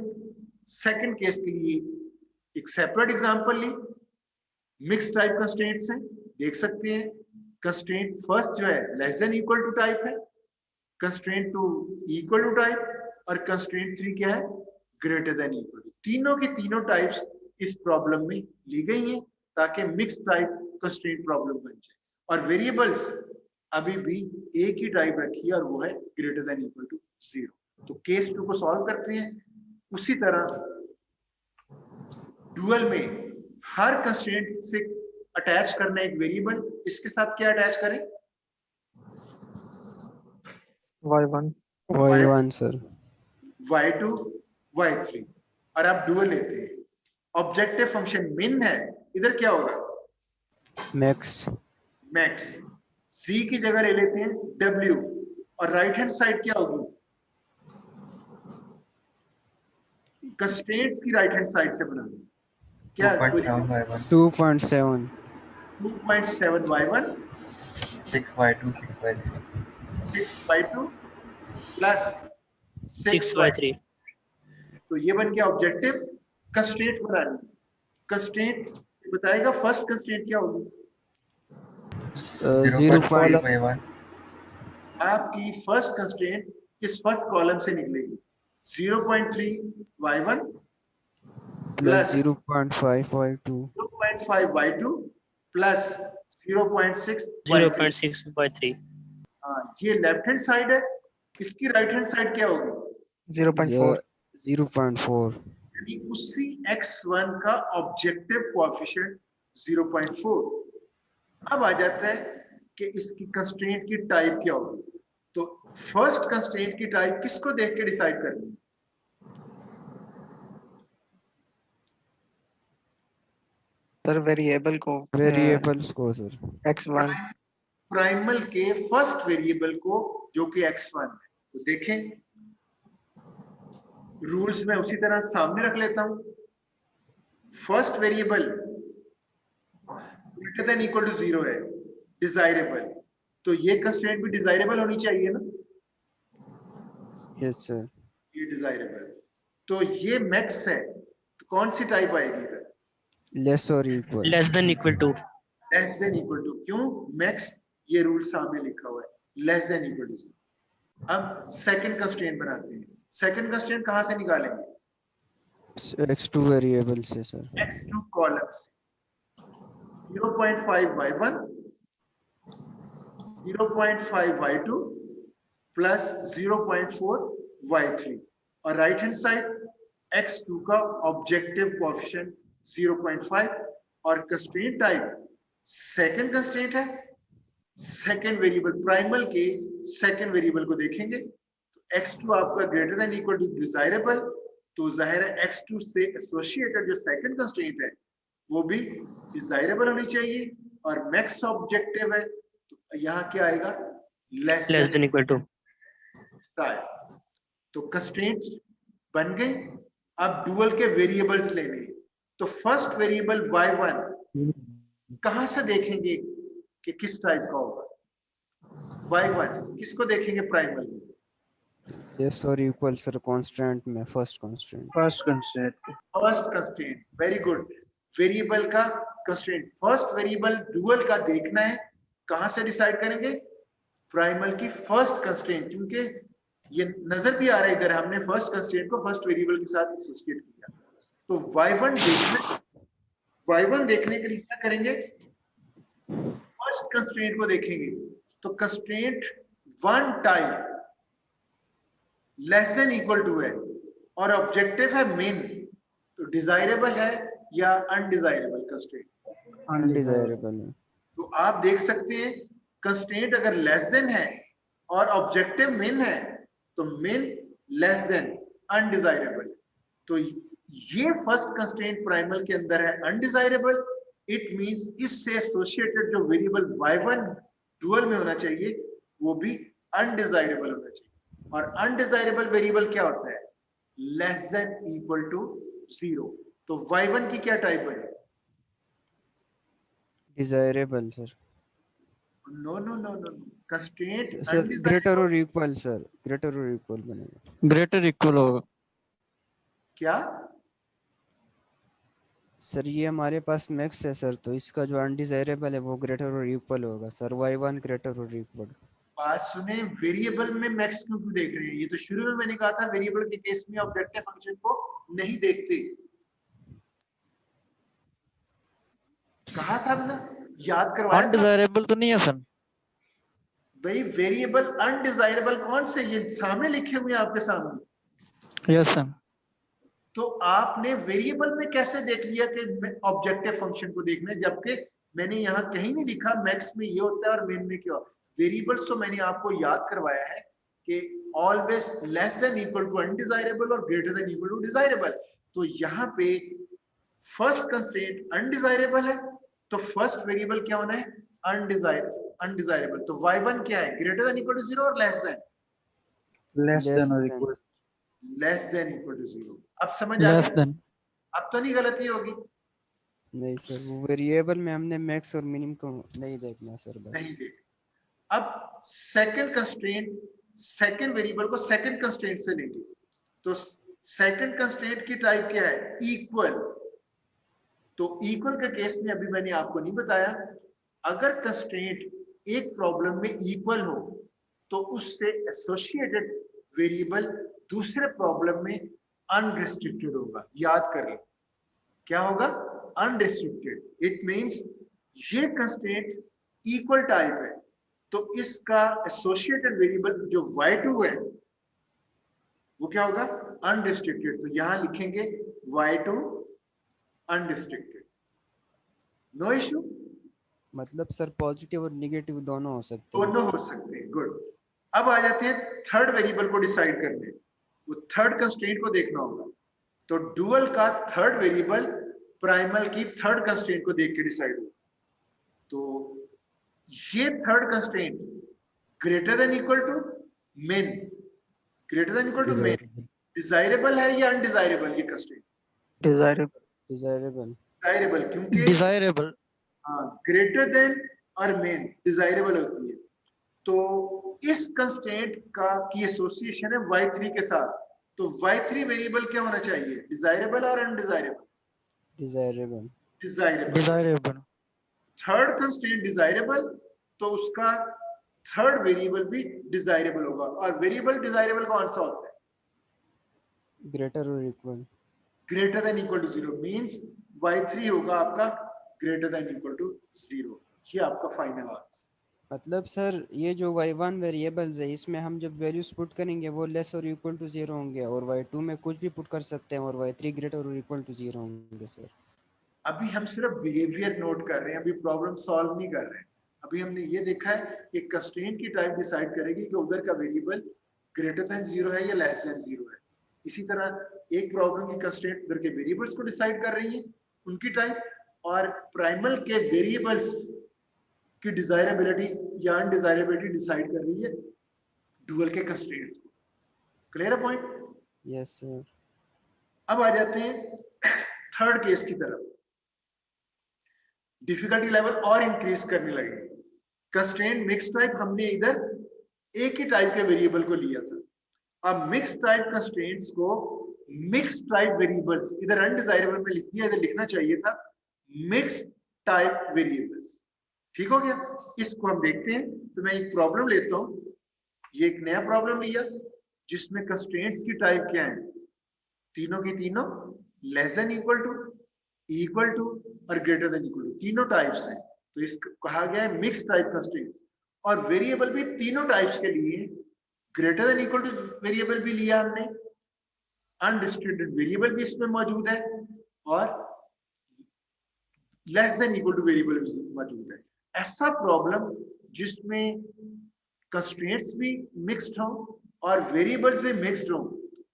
[SPEAKER 1] सेकंड केस के लिए एक सेपरेट एग्जांपल ली। मिक्स टाइप कंस्ट्रेंट्स हैं, देख सकते हैं कंस्ट्रेंट फर्स्ट जो है less than equal to type है, कंस्ट्रेंट 2 इक्वल टू टाइप, और कंस्ट्रेंट 3 क्या है, ग्रेटर देन इक्वल टू। तीनों की तीनों टाइप्स इस प्रॉब्लम में ली गई हैं ताकि मिक्स टाइप कंस्ट्रेंट प्रॉब्लम बन जाए, और वेरिएबल्स अभी भी एक ही टाइप रखी है, और वो है ग्रेटर देन इक्वल टू 0। तो केस 2 को सॉल्व करते हैं। उसी तरह डुअल में हर कंस्ट्रेंट से अटैच करना एक वेरिएबल, इसके साथ क्या अटैच करें,
[SPEAKER 2] y1 सर,
[SPEAKER 1] y2 y3, और आप डुअल लेते हैं। ऑब्जेक्टिव फंक्शन मिन है, इधर क्या होगा,
[SPEAKER 2] मैक्स,
[SPEAKER 1] मैक्स। c की जगह ले लेते हैं w, और राइट हैंड साइड क्या होगी, कंस्ट्रेंट्स की राइट हैंड साइड से बनाना, क्या
[SPEAKER 2] 2.7
[SPEAKER 1] 2.7 y1
[SPEAKER 5] 6y2 6y3
[SPEAKER 1] 6y2 plus
[SPEAKER 4] 6y3।
[SPEAKER 1] तो ये बन गया ऑब्जेक्टिव। कंस्ट्रेंट बनानी, कंस्ट्रेंट बताएगा फर्स्ट कंस्ट्रेंट क्या होगी,
[SPEAKER 5] 0.5y1
[SPEAKER 1] आपकी फर्स्ट कंस्ट्रेंट इस फर्स्ट कॉलम से निकलेगी, 0.3 y1
[SPEAKER 2] plus 0.5 y2
[SPEAKER 1] 0.5 y2 plus 0.6
[SPEAKER 4] 0.6y3।
[SPEAKER 1] हाँ, ये लेफ्ट हैंड साइड है, इसकी राइट हैंड साइड क्या होगी,
[SPEAKER 3] 0.4
[SPEAKER 2] 0.4,
[SPEAKER 1] यानी उसी x1 का ऑब्जेक्टिव कोएफिशिएंट 0.4। अब आ जाता है कि इसकी कंस्ट्रेंट की टाइप क्या होगी। तो फर्स्ट कंस्ट्रेंट की टाइप किसको देख के डिसाइड करनी है,
[SPEAKER 3] सर वेरिएबल को,
[SPEAKER 2] वेरिएबल्स को सर,
[SPEAKER 3] x1
[SPEAKER 1] प्राइमल के फर्स्ट वेरिएबल को जो कि x1 है। तो देखें रूल्स में उसी तरह सामने रख लेता हूं, first variable greater than equal to 0 है, डिजायरेबल, तो ये कंस्ट्रेंट भी डिजायरेबल होनी चाहिए ना,
[SPEAKER 2] यस सर,
[SPEAKER 1] ये डिजायरेबल। तो ये मैक्स है, तो कौन सी टाइप आएगी इधर,
[SPEAKER 2] लेस और equal,
[SPEAKER 4] less than equal to.
[SPEAKER 1] Less than equal to, क्यों, मैक्स ये रूल सामने लिखा हुआ है, लेस देन इक्वल टू 0। अब सेकंड कंस्ट्रेंट बनाते हैं। सेकंड कंस्ट्रेंट कहां से निकालेंगे,
[SPEAKER 2] x2 वेरिएबल से सर,
[SPEAKER 1] x2 कॉलम से, 0.5 y1 0.5 y2 प्लस 0.4 y3 और राइट हैंड साइड x2 का ऑब्जेक्टिव कोएफिशिएंट 0.5 और कंस्ट्रेंट टाइप सेकंड कंस्ट्रेंट है, सेकंड वेरिएबल प्राइमल के सेकंड वेरिएबल को देखेंगे तो x2 आपका greater than equal to desirable, तो जाहिर है x2 से एसोसिएटेड जो सेकंड कंस्ट्रेंट है वो भी डिजायरेबल होनी चाहिए और मैक्स ऑब्जेक्टिव है तो यहाँ क्या आएगा less
[SPEAKER 4] Less than equal to.
[SPEAKER 1] तो कंस्ट्रेंट्स बन गई। अब डुअल के वेरिएबल्स लेने हैं। तो फर्स्ट वेरिएबल y1 कहां से देखेंगे कि किस टाइप का होगा? y1 किसको देखेंगे प्राइमल में?
[SPEAKER 2] yes और equal sir constant में first constant
[SPEAKER 3] first constraint
[SPEAKER 1] first constraint, very good. Variable का कंस्ट्रेंट फर्स्ट वेरिएबल डुअल का देखना है, कहां से डिसाइड करेंगे? प्राइमल की फर्स्ट कंस्ट्रेंट, क्योंकि ये नजर भी आ रहा है इधर हमने फर्स्ट कंस्ट्रेंट को फर्स्ट वेरिएबल के साथ एसोसिएट किया। तो y1 देखने के लिए क्या करेंगे? फर्स्ट कंस्ट्रेंट को देखेंगे तो constraint 1 type less than equal to है और ऑब्जेक्टिव है मेन, तो डिजायरेबल है या अनडिजायरेबल कंस्ट्रेंट?
[SPEAKER 2] undesirable है।
[SPEAKER 1] तो आप देख सकते हैं कंस्ट्रेंट अगर लेस देन है और ऑब्जेक्टिव मेन है तो मेन लेस देन अनडिजायरेबल, तो ये फर्स्ट कंस्ट्रेंट प्राइमल के अंदर है अनडिजायरेबल। इट मींस इससे एसोसिएटेड जो वेरिएबल y1 डुअल में होना चाहिए वो भी अनडिजायरेबल होना चाहिए और अनडिजायरेबल वेरिएबल क्या होता है? Less than equal to 0। तो y1 की क्या टाइप बने?
[SPEAKER 2] desirable sir
[SPEAKER 1] no no no no constraint
[SPEAKER 2] sir greater or equal sir greater or equal बनेगा
[SPEAKER 3] ग्रेटर इक्वल होगा।
[SPEAKER 1] क्या?
[SPEAKER 2] सर ये हमारे पास मैक्स है सर, तो इसका जो अनडिजायरेबल है वो ग्रेटर और इक्वल होगा सर, y1 ग्रेटर और इक्वल।
[SPEAKER 1] बात सुने, वेरिएबल में मैक्स क्यों देख रहे हैं? ये तो शुरू में मैंने कहा था वेरिएबल के केस में ऑब्जेक्टिव फंक्शन को नहीं देखते, कहा था ना, याद करवाया था।
[SPEAKER 3] अनडिजायरेबल तो नहीं है सर?
[SPEAKER 1] भाई वेरिएबल अनडिजायरेबल कौन से? ये सामने लिखे हुए हैं आपके सामने।
[SPEAKER 3] Yes sir.
[SPEAKER 1] तो आपने वेरिएबल में कैसे देख लिया कि ऑब्जेक्टिव फंक्शन को देखना है, जबकि मैंने यहाँ कहीं नहीं लिखा मैक्स में ये होता है और मेन में क्या? वेरिएबल्स तो मैंने आपको याद करवाया है कि always less than equal to undesirable और greater than equal to desirable. तो यहाँ पे फर्स्ट कंस्ट्रेंट अनडिजायरेबल है तो फर्स्ट वेरिएबल क्या होना है? अनडिजायरेबल। तो y1 क्या है? ग्रेटर देन इक्वल टू 0 और लेस देन?
[SPEAKER 3] लेस देन और equal.
[SPEAKER 1] Less than equal to 0। अब समझ आ
[SPEAKER 3] लेस
[SPEAKER 1] गया?
[SPEAKER 3] देन।
[SPEAKER 1] अब तो नहीं गलती होगी?
[SPEAKER 2] नहीं सर, वो वेरिएबल में हमने मैक्स और मिनिमम को नहीं देखना सर बस।
[SPEAKER 1] नहीं देख। अब सेकंड कंस्ट्रेंट, सेकंड वेरिएबल को सेकंड कंस्ट्रेंट से लेंगे तो सेकंड कंस्ट्रेंट की टाइप क्या है? इक्वल। तो इक्वल के केस में अभी मैंने आपको नहीं बताया, अगर कंस्ट्रेंट एक प्रॉब्लम में इक्वल हो तो उससे एसोसिएटेड वेरिएबल दूसरे प्रॉब्लम में अनरिस्ट्रिक्टेड होगा। याद कर लो क्या होगा? अनरिस्ट्रिक्टेड। इट मींस ये कंस्ट्रेंट इक्वल टाइप है तो इसका एसोसिएटेड वेरिएबल जो y2 है वो क्या होगा? अनरिस्ट्रिक्टेड। तो यहां लिखेंगे y2 अनरिस्ट्रिक्टेड। No issue.
[SPEAKER 2] मतलब सर पॉजिटिव और नेगेटिव दोनों हो सकते हैं।
[SPEAKER 1] दोनों हो सकते हैं। गुड। अब आ जाते हैं थर्ड वेरिएबल को डिसाइड करने। वो थर्ड कंस्ट्रेंट को देखना होगा। तो डुअल का थर्ड वेरिएबल प्राइमल की थर्ड कंस्ट्रेंट को देख के डिसाइड होगा। तो ये third constraint greater than equal to min, greater than equal to min desirable है या अनडिजायरेबल? ये कंस्ट्रेंट
[SPEAKER 3] डिजायरेबल।
[SPEAKER 2] डिजायरेबल।
[SPEAKER 1] डिजायरेबल क्योंकि
[SPEAKER 3] डिजायरेबल।
[SPEAKER 1] हाँ, ग्रेटर देन और मेन डिजायरेबल होती है। तो इस कंस्ट्रेंट का की एसोसिएशन है y3 के साथ। तो y3 वेरिएबल क्या होना चाहिए? डिजायरेबल और undesirable?
[SPEAKER 2] Desirable.
[SPEAKER 1] Desirable.
[SPEAKER 3] Desirable.
[SPEAKER 1] Third constraint desirable तो उसका थर्ड वेरिएबल भी डिजायरेबल होगा। और वेरिएबल डिजायरेबल कौन सा होता है?
[SPEAKER 2] ग्रेटर और equal.
[SPEAKER 1] Greater than equal to 0 means y3 होगा आपका ग्रेटर देन इक्वल टू 0। ये आपका फाइनल आंसर।
[SPEAKER 2] मतलब सर ये जो y1 वेरिएबल्स है इसमें हम जब वैल्यूज पुट करेंगे वो लेस और इक्वल टू 0 होंगे और y2 में कुछ भी पुट कर सकते हैं और y3 ग्रेटर और इक्वल टू 0 होंगे सर।
[SPEAKER 1] अभी हम सिर्फ बिहेवियर नोट कर रहे हैं, अभी प्रॉब्लम सॉल्व नहीं कर रहे हैं। अभी हमने ये देखा है कि कंस्ट्रेंट की टाइप डिसाइड करेगी कि उधर का वेरिएबल ग्रेटर देन 0 है या लेस देन 0 है। इसी तरह एक प्रॉब्लम की कंस्ट्रेंट उधर के वेरिएबल्स को डिसाइड कर रही है, उनकी टाइप, और प्राइमल के वेरिएबल्स की डिजायरेबिलिटी या अनडिजायरेबिलिटी डिसाइड कर रही है डुअल के कंस्ट्रेंट्स को। क्लियर है पॉइंट?
[SPEAKER 2] Yes sir.
[SPEAKER 1] अब आ जाते हैं थर्ड केस की तरफ। डिफिकल्टी लेवल और इंक्रीज करने लगे। कंस्ट्रेंट मिक्स टाइप हमने इधर एक ही टाइप के वेरिएबल को लिया था। अब मिक्स टाइप कंस्ट्रेंट्स को मिक्स टाइप वेरिएबल्स, इधर अनडिजायरेबल में लिख दिया, इधर लिखना चाहिए था मिक्स टाइप वेरिएबल्स। ठीक हो गया? इसको हम देखते हैं। तो मैं एक प्रॉब्लम लेता हूं, ये एक नया प्रॉब्लम लिया जिसमें कंस्ट्रेंट्स की टाइप क्या है, तीनों की तीनों लेस देन इक्वल टू और ग्रेटर देन इक्वल टू, तीनों टाइप्स हैं। तो इसको कहा गया है मिक्स टाइप कंस्ट्रेंट्स। और वेरिएबल भी तीनों टाइप्स के लिए, greater than equal two variable भी लिया हमने, अनडिस्ट्रिब्यूटेड वेरिएबल भी इसमें मौजूद है, और less than equal two variable भी मौजूद है। ऐसा प्रॉब्लम जिसमें कंस्ट्रेंट्स भी मिक्स्ड हो और वेरिएबल्स भी मिक्स्ड हो,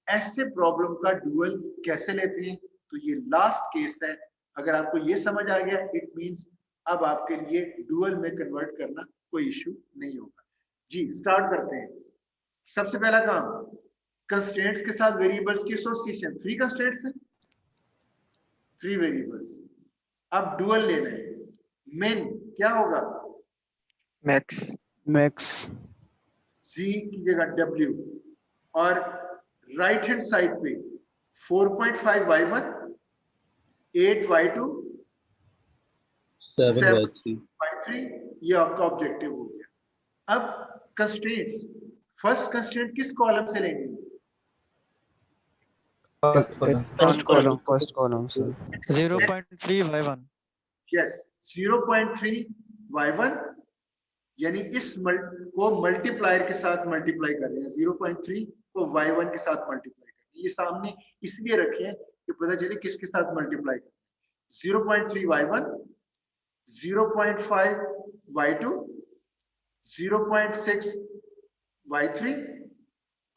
[SPEAKER 1] ऐसे प्रॉब्लम का डुअल कैसे लेते हैं? तो ये लास्ट केस है। अगर आपको ये समझ आ गया, इट मींस अब आपके लिए डुअल में कन्वर्ट करना कोई इश्यू नहीं होगा। जी स्टार्ट करते हैं। सबसे पहला काम, कंस्ट्रेंट्स के साथ वेरिएबल्स की एसोसिएशन। 3 कंस्ट्रेंट्स हैं, 3 वेरिएबल्स। अब डुअल लेना है। मेन क्या होगा?
[SPEAKER 2] मैक्स
[SPEAKER 1] z की जगह w, और राइट हैंड साइड पे 4.5 y1, 8 y2, 7 y3, ये आपका ऑब्जेक्टिव हो गया। अब कंस्ट्रेंट्स, फर्स्ट कंस्ट्रेंट किस कॉलम से लेंगे?
[SPEAKER 5] First
[SPEAKER 2] column sir.
[SPEAKER 6] 0.3 y1।
[SPEAKER 1] Yes, 0.3 y1, यानी इस को मल्टीप्लायर के साथ मल्टीप्लाई कर रहे हैं। 0.3 को y1 के साथ मल्टीप्लाई कर रहे हैं। ये सामने इसलिए रखे हैं कि पता चले किसके साथ मल्टीप्लाई कर रहे हैं। 0.3 y1, 0.5 y2, 0.6 y3,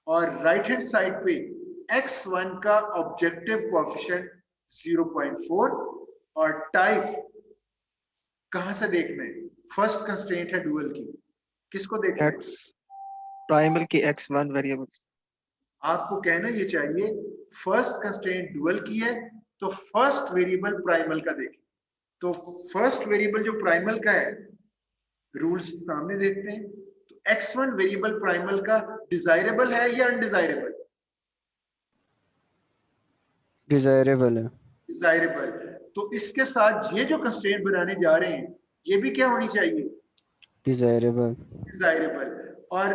[SPEAKER 1] और राइट हैंड साइड पे x1 का ऑब्जेक्टिव कोएफिशिएंट 0.4, और टाइप कहां से देखना है? फर्स्ट कंस्ट्रेंट है डुअल की, किसको देखना है?
[SPEAKER 3] प्राइमल की x1 वेरिएबल।
[SPEAKER 1] आपको कहना ये चाहिए फर्स्ट कंस्ट्रेंट डुअल की है तो फर्स्ट वेरिएबल प्राइमल का देखें। तो फर्स्ट वेरिएबल जो प्राइमल का है, रूल्स सामने देखते हैं। तो x1 वेरिएबल प्राइमल का डिजायरेबल है या अनडिजायरेबल?
[SPEAKER 2] डिजायरेबल है।
[SPEAKER 1] डिजायरेबल। तो इसके साथ ये जो कंस्ट्रेंट बनाने जा रहे हैं, ये भी क्या होनी चाहिए?
[SPEAKER 2] डिजायरेबल।
[SPEAKER 1] डिजायरेबल। और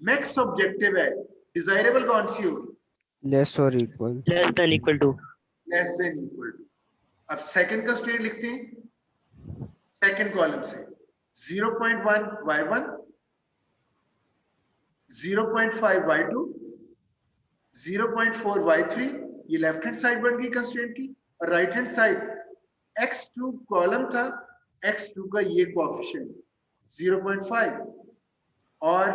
[SPEAKER 1] मैक्स ऑब्जेक्टिव है, डिजायरेबल कौन सी होगी?
[SPEAKER 2] लेस और equal.
[SPEAKER 4] Less than equal to.
[SPEAKER 1] Less than equal to. अब सेकंड कंस्ट्रेंट लिखते हैं सेकंड कॉलम से। 0.1 y1, 0.5 y2, 0.4 y3, ये लेफ्ट हैंड साइड बन गई कंस्ट्रेंट की। और right hand side x2 column था, x2 का ये कोएफिशिएंट 0.5, और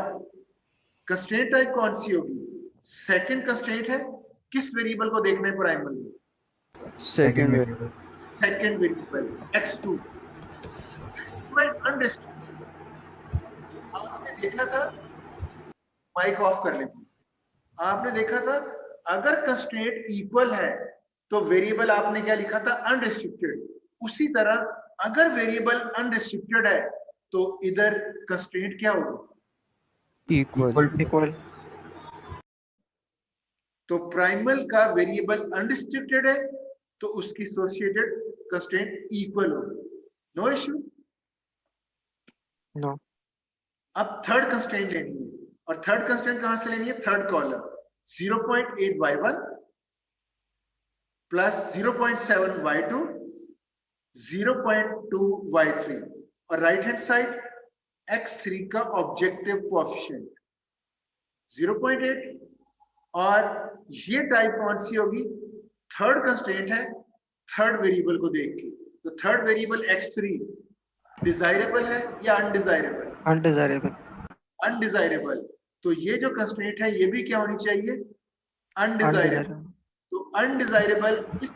[SPEAKER 1] कंस्ट्रेंट टाइप कौन सी होगी? सेकंड कंस्ट्रेंट है, किस वेरिएबल को देखना है प्राइमल में?
[SPEAKER 2] Second variable.
[SPEAKER 1] Second variable x2 अनडिस्ट्रिब्यूटेड। आपने देखा था, माइक ऑफ कर ले प्लीज। आपने देखा था अगर कंस्ट्रेंट इक्वल है तो वेरिएबल आपने क्या लिखा था? अनरिस्ट्रिक्टेड। उसी तरह अगर वेरिएबल अनरिस्ट्रिक्टेड है तो इधर कंस्ट्रेंट क्या होगा?
[SPEAKER 2] इक्वल।
[SPEAKER 1] तो प्राइमल का वेरिएबल अनरिस्ट्रिक्टेड है तो उसकी एसोसिएटेड कंस्ट्रेंट इक्वल होगी। No issue.
[SPEAKER 3] नो।
[SPEAKER 1] अब थर्ड कंस्ट्रेंट लेनी है, और थर्ड कंस्ट्रेंट कहां से लेनी है? Third column. 0.8 y1 plus 0.7 y2, 0.2 y3, और राइट हैंड साइड x3 का ऑब्जेक्टिव कोएफिशिएंट 0.8 और ये टाइप कौन सी होगी? थर्ड कंस्ट्रेंट है थर्ड वेरिएबल को देख के। तो थर्ड वेरिएबल x3 डिजायरेबल है या अनडिजायरेबल?
[SPEAKER 3] अनडिजायरेबल।
[SPEAKER 1] अनडिजायरेबल। तो ये जो कंस्ट्रेंट है ये भी क्या होनी चाहिए? अनडिजायरेबल। तो अनडिजायरेबल इस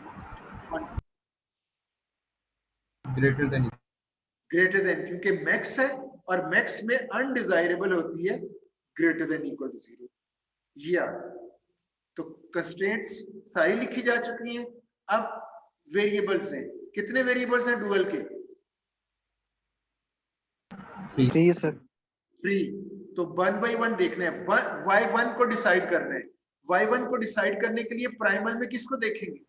[SPEAKER 1] ग्रेटर देन क्योंकि मैक्स है और मैक्स में अनडिजायरेबल होती है ग्रेटर देन इक्वल टू 0। ये आ तो कंस्ट्रेंट्स सारी लिखी जा चुकी हैं। अब वेरिएबल्स हैं, कितने वेरिएबल्स हैं डुअल के?
[SPEAKER 3] 3 सर।
[SPEAKER 1] 3। तो 1 बाई 1 देखना है। y1 को डिसाइड करना है। y1 को डिसाइड करने के लिए प्राइमल में किसको देखेंगे?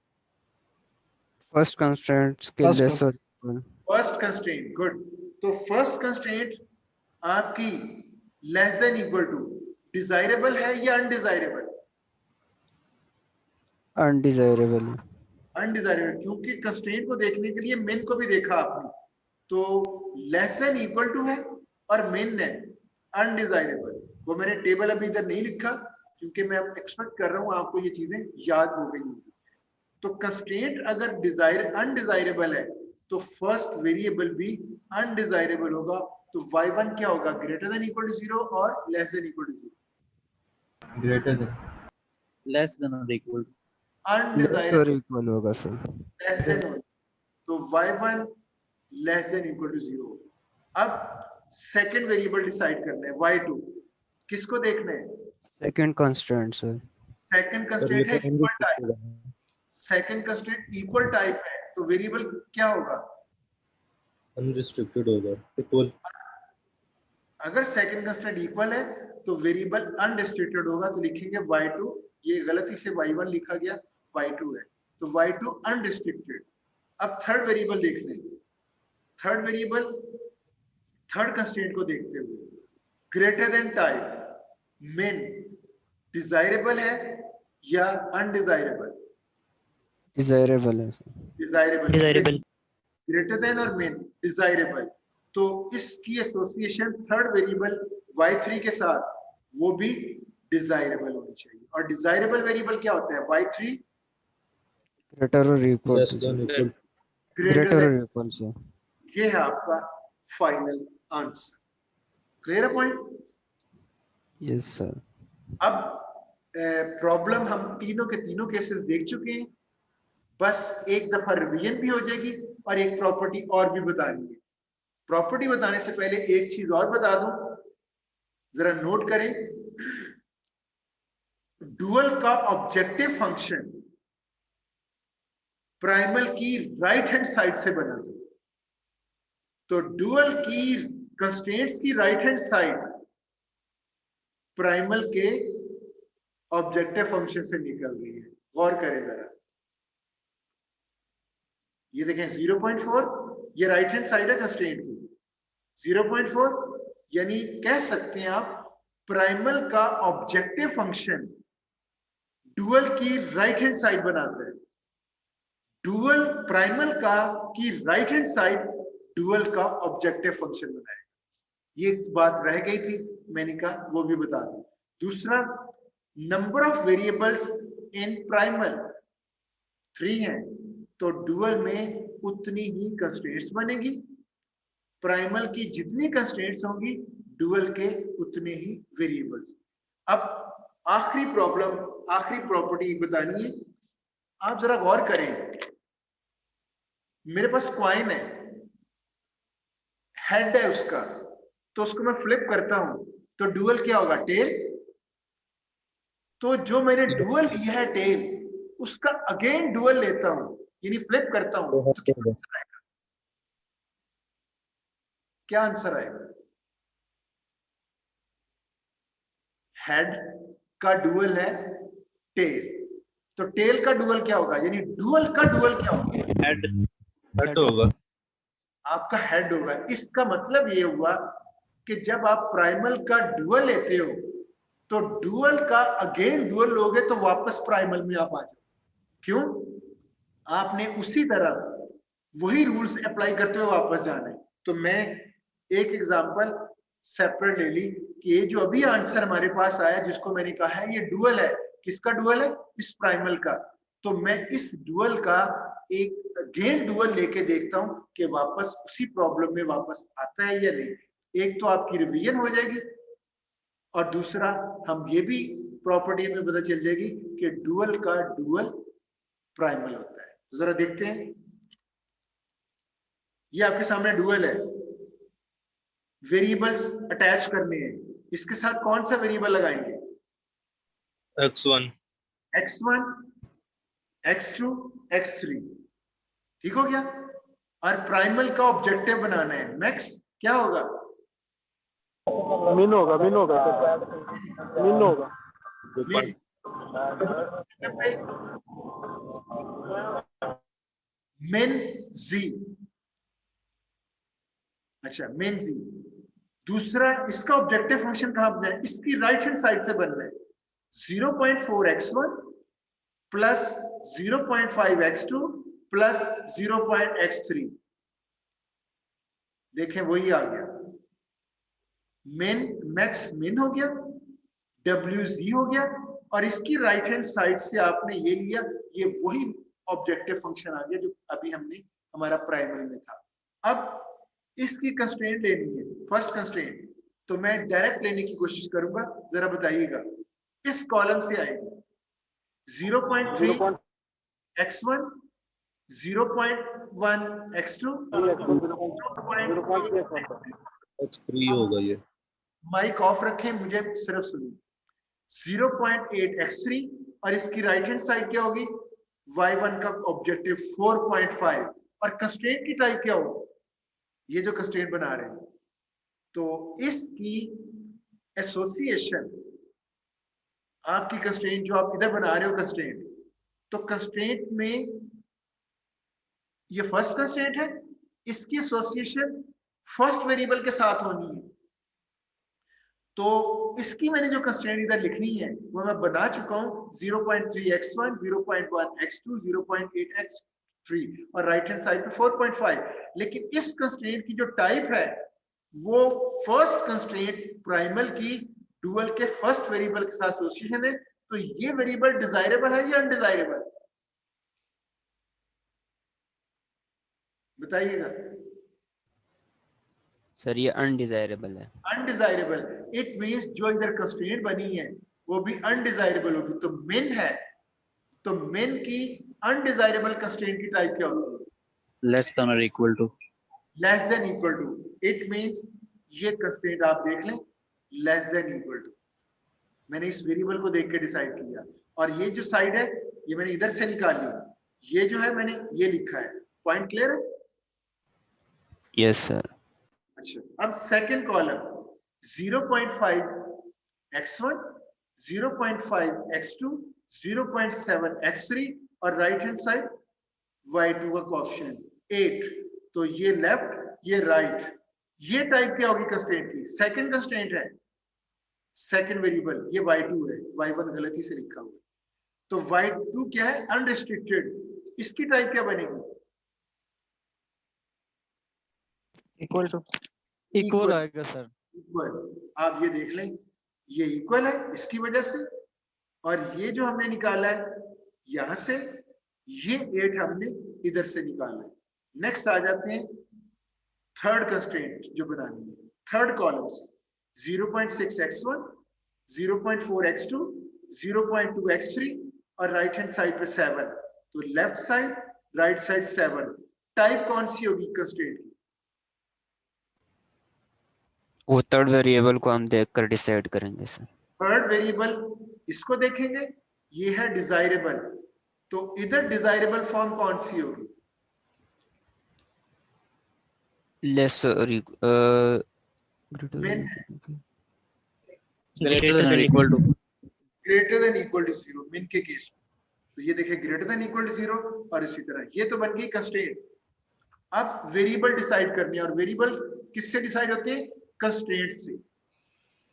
[SPEAKER 2] फर्स्ट कंस्ट्रेंट्स के लेस और इक्वल।
[SPEAKER 1] First constraint, good. तो फर्स्ट कंस्ट्रेंट आपकी less than equal to desirable है या अनडिजायरेबल?
[SPEAKER 2] अनडिजायरेबल।
[SPEAKER 1] अनडिजायरेबल क्योंकि कंस्ट्रेंट को देखने के लिए मिन को भी देखा आपने, तो लेस देन इक्वल टू है और मिन है अनडिजायरेबल। वो मैंने टेबल अभी इधर नहीं लिखा क्योंकि मैं एक्सपेक्ट कर रहा हूं आपको ये चीजें याद हो गई होंगी। तो कंस्ट्रेंट अगर अनडिजायरेबल है तो फर्स्ट वेरिएबल भी अनडिजायरेबल होगा। तो y1 क्या होगा? ग्रेटर देन इक्वल टू 0 और less than equal to 0?
[SPEAKER 5] Greater than,
[SPEAKER 7] less than और इक्वल,
[SPEAKER 2] लेस और इक्वल होगा सर।
[SPEAKER 1] लेस देन होगा तो y1 less than equal to 0। अब सेकंड वेरिएबल डिसाइड करना है y2। किसको देखना है?
[SPEAKER 2] Second constraint sir.
[SPEAKER 1] Second constraint है equal type. Second constraint equal type है तो वेरिएबल क्या होगा?
[SPEAKER 8] अनरिस्ट्रिक्टेड होगा, इक्वल।
[SPEAKER 1] अगर सेकंड कंस्ट्रेंट इक्वल है तो वेरिएबल अनरिस्ट्रिक्टेड होगा। तो लिखेंगे y2, ये गलती से y1 लिखा गया, y2 है तो y2 अनरिस्ट्रिक्टेड। अब थर्ड वेरिएबल देख लें। थर्ड वेरिएबल थर्ड कंस्ट्रेंट को देखते हुए ग्रेटर देन टाइप मिन डिजायरेबल है या अनडिजायरेबल?
[SPEAKER 2] डिजायरेबल है सर।
[SPEAKER 1] डिजायरेबल। ग्रेटर देन और मिन डिजायरेबल। तो इसकी एसोसिएशन थर्ड वेरिएबल y3 के साथ वो भी डिजायरेबल होनी चाहिए। और डिजायरेबल वेरिएबल क्या होता है? y3
[SPEAKER 2] ग्रेटर और इक्वल। ग्रेटर और इक्वल सर।
[SPEAKER 1] ये है आपका फाइनल आंसर। क्लियर है पॉइंट?
[SPEAKER 2] Yes sir.
[SPEAKER 1] अब प्रॉब्लम हम तीनों के तीनों केसेस देख चुके हैं। बस एक दफा रिवीजन भी हो जाएगी और एक प्रॉपर्टी और भी बतानी है। प्रॉपर्टी बताने से पहले एक चीज और बता दूं, जरा नोट करें। डुअल का ऑब्जेक्टिव फंक्शन प्राइमल की राइट हैंड साइड से बना था। तो डुअल की कंस्ट्रेंट्स की राइट हैंड साइड प्राइमल के ऑब्जेक्टिव फंक्शन से निकल रही है। गौर करें जरा, ये देखें 0.4, ये राइट हैंड साइड है कंस्ट्रेंट की। 0.4 यानी कह सकते हैं आप प्राइमल का ऑब्जेक्टिव फंक्शन डुअल की राइट हैंड साइड बनाता है। डुअल प्राइमल का की राइट हैंड साइड डुअल का ऑब्जेक्टिव फंक्शन बनाएगा। ये बात रह गई थी, मैंने कहा वो भी बता दूं। दूसरा, number of variables in primal 3 है तो डुअल में उतनी ही कंस्ट्रेंट्स बनेगी। प्राइमल की जितनी कंस्ट्रेंट्स होंगी डुअल के उतने ही वेरिएबल्स। अब आखिरी प्रॉपर्टी बतानी है। आप जरा गौर करें, मेरे पास कॉइन है, हेड है उसका, तो उसको मैं फ्लिप करता हूं तो डुअल क्या होगा? टेल। तो जो मैंने डुअल लिया है टेल, उसका अगेन डुअल लेता हूं यानी फ्लिप करता हूं तो क्या आंसर आएगा? क्या आंसर आएगा? हेड का डुअल है टेल, तो टेल का डुअल क्या होगा? यानी डुअल का डुअल क्या होगा?
[SPEAKER 8] हेड होगा।
[SPEAKER 1] आपका हेड होगा। इसका मतलब ये हुआ कि जब आप प्राइमल का डुअल लेते हो तो डुअल का अगेन डुअल लोगे तो वापस प्राइमल में आप आ जाओ। क्यों? आपने उसी तरह वही रूल्स अप्लाई करते हुए वापस जाना है। तो मैं एक एग्जांपल सेपरेट ले ली कि ये जो अभी आंसर हमारे पास आया जिसको मैंने कहा है ये डुअल है, किसका डुअल है? इस प्राइमल का। तो मैं इस डुअल का एक अगेन डुअल लेके देखता हूं कि वापस उसी प्रॉब्लम में वापस आता है या नहीं। एक तो आपकी रिवीजन हो जाएगी और दूसरा हम ये भी प्रॉपर्टी में पता चल जाएगी कि डुअल का डुअल प्राइमल होता है। तो जरा देखते हैं, ये आपके सामने डुअल है, वेरिएबल्स अटैच करने हैं, इसके साथ कौन सा वेरिएबल लगाएंगे?
[SPEAKER 8] x1
[SPEAKER 1] x1 x2 x3, ठीक हो गया। और प्राइमल का ऑब्जेक्टिव बनाना है, मैक्स क्या होगा?
[SPEAKER 9] मिन होगा मिन होगा मिन होगा
[SPEAKER 1] मिन जी, अच्छा मिन जी। दूसरा इसका ऑब्जेक्टिव फंक्शन कहां बनना है? इसकी राइट हैंड साइड से बनना है। 0.4x1 plus 0.5x2 plus 0.x3, देखें वही आ गया। मिन मैक्स मिन हो गया, WZ हो गया, और इसकी राइट हैंड साइड से आपने ये लिया, ये वही ऑब्जेक्टिव फंक्शन आ गया जो अभी हमने हमारा प्राइमरी में था। अब इसकी कंस्ट्रेंट लेनी है, फर्स्ट कंस्ट्रेंट, तो मैं डायरेक्ट लेने की कोशिश करूंगा, जरा बताइएगा। इस कॉलम से आएगी 0.3 x1, 0.1 x2,
[SPEAKER 8] x3 होगा ये।
[SPEAKER 1] माइक ऑफ रखें, मुझे सिर्फ सुनिए। 0.8 x3 और इसकी राइट हैंड साइड क्या होगी? y1 का ऑब्जेक्टिव 4.5, और कंस्ट्रेंट की टाइप क्या होगी? ये जो कंस्ट्रेंट बना रहे हैं, तो इसकी एसोसिएशन, आपकी कंस्ट्रेंट जो आप इधर बना रहे हो कंस्ट्रेंट, तो कंस्ट्रेंट में ये फर्स्ट कंस्ट्रेंट है, इसकी एसोसिएशन फर्स्ट वेरिएबल के साथ होनी है। तो इसकी मैंने जो कंस्ट्रेंट इधर लिखनी है वो मैं बना चुका हूं, 0.3x1, 0.1x2, 0.8x3 और राइट हैंड साइड पे 4.5। लेकिन इस कंस्ट्रेंट की जो टाइप है वो फर्स्ट कंस्ट्रेंट प्राइमल की डुअल के फर्स्ट वेरिएबल के साथ एसोसिएशन है। तो ये वेरिएबल डिजायरेबल है या अनडिजायरेबल? बताइएगा।
[SPEAKER 2] सर ये अनडिजायरेबल है।
[SPEAKER 1] अनडिजायरेबल, इट मींस जो इधर कंस्ट्रेंट बनी है वो भी अनडिजायरेबल होगी। तो मिन है, तो मिन की अनडिजायरेबल कंस्ट्रेंट की टाइप क्या होती है?
[SPEAKER 7] लेस देन और equal to.
[SPEAKER 1] Less than equal to, it means ये कंस्ट्रेंट आप देख लें, लेस देन इक्वल टू। मैंने इस वेरिएबल को देख के डिसाइड किया, और ये जो साइड है ये मैंने इधर से निकाल ली, ये जो है मैंने ये लिखा है। पॉइंट क्लियर है?
[SPEAKER 2] Yes sir.
[SPEAKER 1] अच्छा, अब second column 0.5 x1, 0.5 x2, 0.7 x3 और राइट हैंड साइड y2 का कोएफिशिएंट 8। तो ये लेफ्ट, ये राइट, ये टाइप क्या होगी कंस्ट्रेंट की? सेकंड कंस्ट्रेंट है, सेकंड वेरिएबल ये y2 है, y1 गलती से लिखा हुआ है। तो y2 क्या है? अनरिस्ट्रिक्टेड। इसकी टाइप क्या बनेगी?
[SPEAKER 3] Equal to.
[SPEAKER 6] इक्वल आएगा सर।
[SPEAKER 1] इक्वल, आप ये देख लें, ये इक्वल है इसकी वजह से, और ये जो हमने निकाला है यहां से, ये 8 हमने इधर से निकाला है। नेक्स्ट आ जाते हैं थर्ड कंस्ट्रेंट जो बनानी है, थर्ड कॉलम से 0.6 x1, 0.4 x2, 0.2 x3 और राइट हैंड साइड पे 7। तो left side, right side 7, type कौन सी होगी कंस्ट्रेंट की?
[SPEAKER 2] वो थर्ड वेरिएबल को हम देखकर डिसाइड करेंगे सर।
[SPEAKER 1] थर्ड वेरिएबल इसको देखेंगे, ये है डिजायरेबल, तो इधर डिजायरेबल फॉर्म कौन सी होगी?
[SPEAKER 2] लेस
[SPEAKER 1] मिन है,
[SPEAKER 7] greater than equal to.
[SPEAKER 1] Greater than equal to 0 min के केस में। तो ये देखिए ग्रेटर देन इक्वल टू 0, और इसी तरह ये तो बन गई कंस्ट्रेंट्स। अब वेरिएबल डिसाइड करनी है, और वेरिएबल किससे डिसाइड होते हैं? कंस्ट्रेंट से।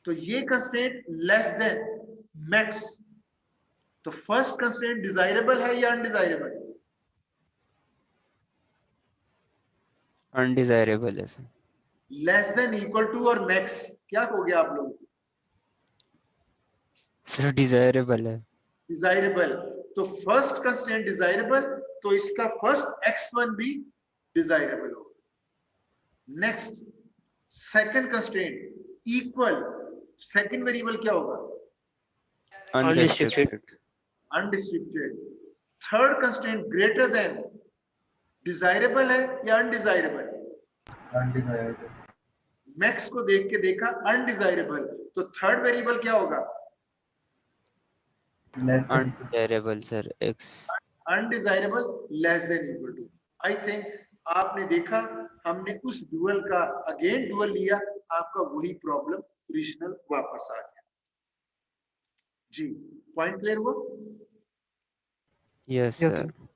[SPEAKER 1] तो ये कंस्ट्रेंट लेस देन मैक्स, तो फर्स्ट कंस्ट्रेंट डिजायरेबल है या अनडिजायरेबल?
[SPEAKER 2] अनडिजायरेबल है sir.
[SPEAKER 1] Less than equal to और मैक्स क्या हो गया आप लोग?
[SPEAKER 2] सर डिजायरेबल है।
[SPEAKER 1] डिजायरेबल। तो फर्स्ट कंस्ट्रेंट डिजायरेबल, तो इसका फर्स्ट x1 भी डिजायरेबल होगा। Next second constraint equal, second variable क्या होगा?
[SPEAKER 2] Unrestricted.
[SPEAKER 1] Unrestricted. Third constraint greater than, desirable है या अनडिजायरेबल?
[SPEAKER 5] Undesirable.
[SPEAKER 1] मैक्स को देख के देखा अनडिजायरेबल, तो थर्ड वेरिएबल क्या होगा?
[SPEAKER 5] Less than equal.
[SPEAKER 2] Undesirable sir x।
[SPEAKER 1] Undesirable less than equal to. I think आपने देखा, हमने उस डुअल का अगेन डुअल लिया, आपका वही प्रॉब्लम ओरिजिनल वापस आ गया। जी, पॉइंट क्लियर हुआ?
[SPEAKER 2] Yes
[SPEAKER 3] Yes,
[SPEAKER 2] sir.
[SPEAKER 3] sir.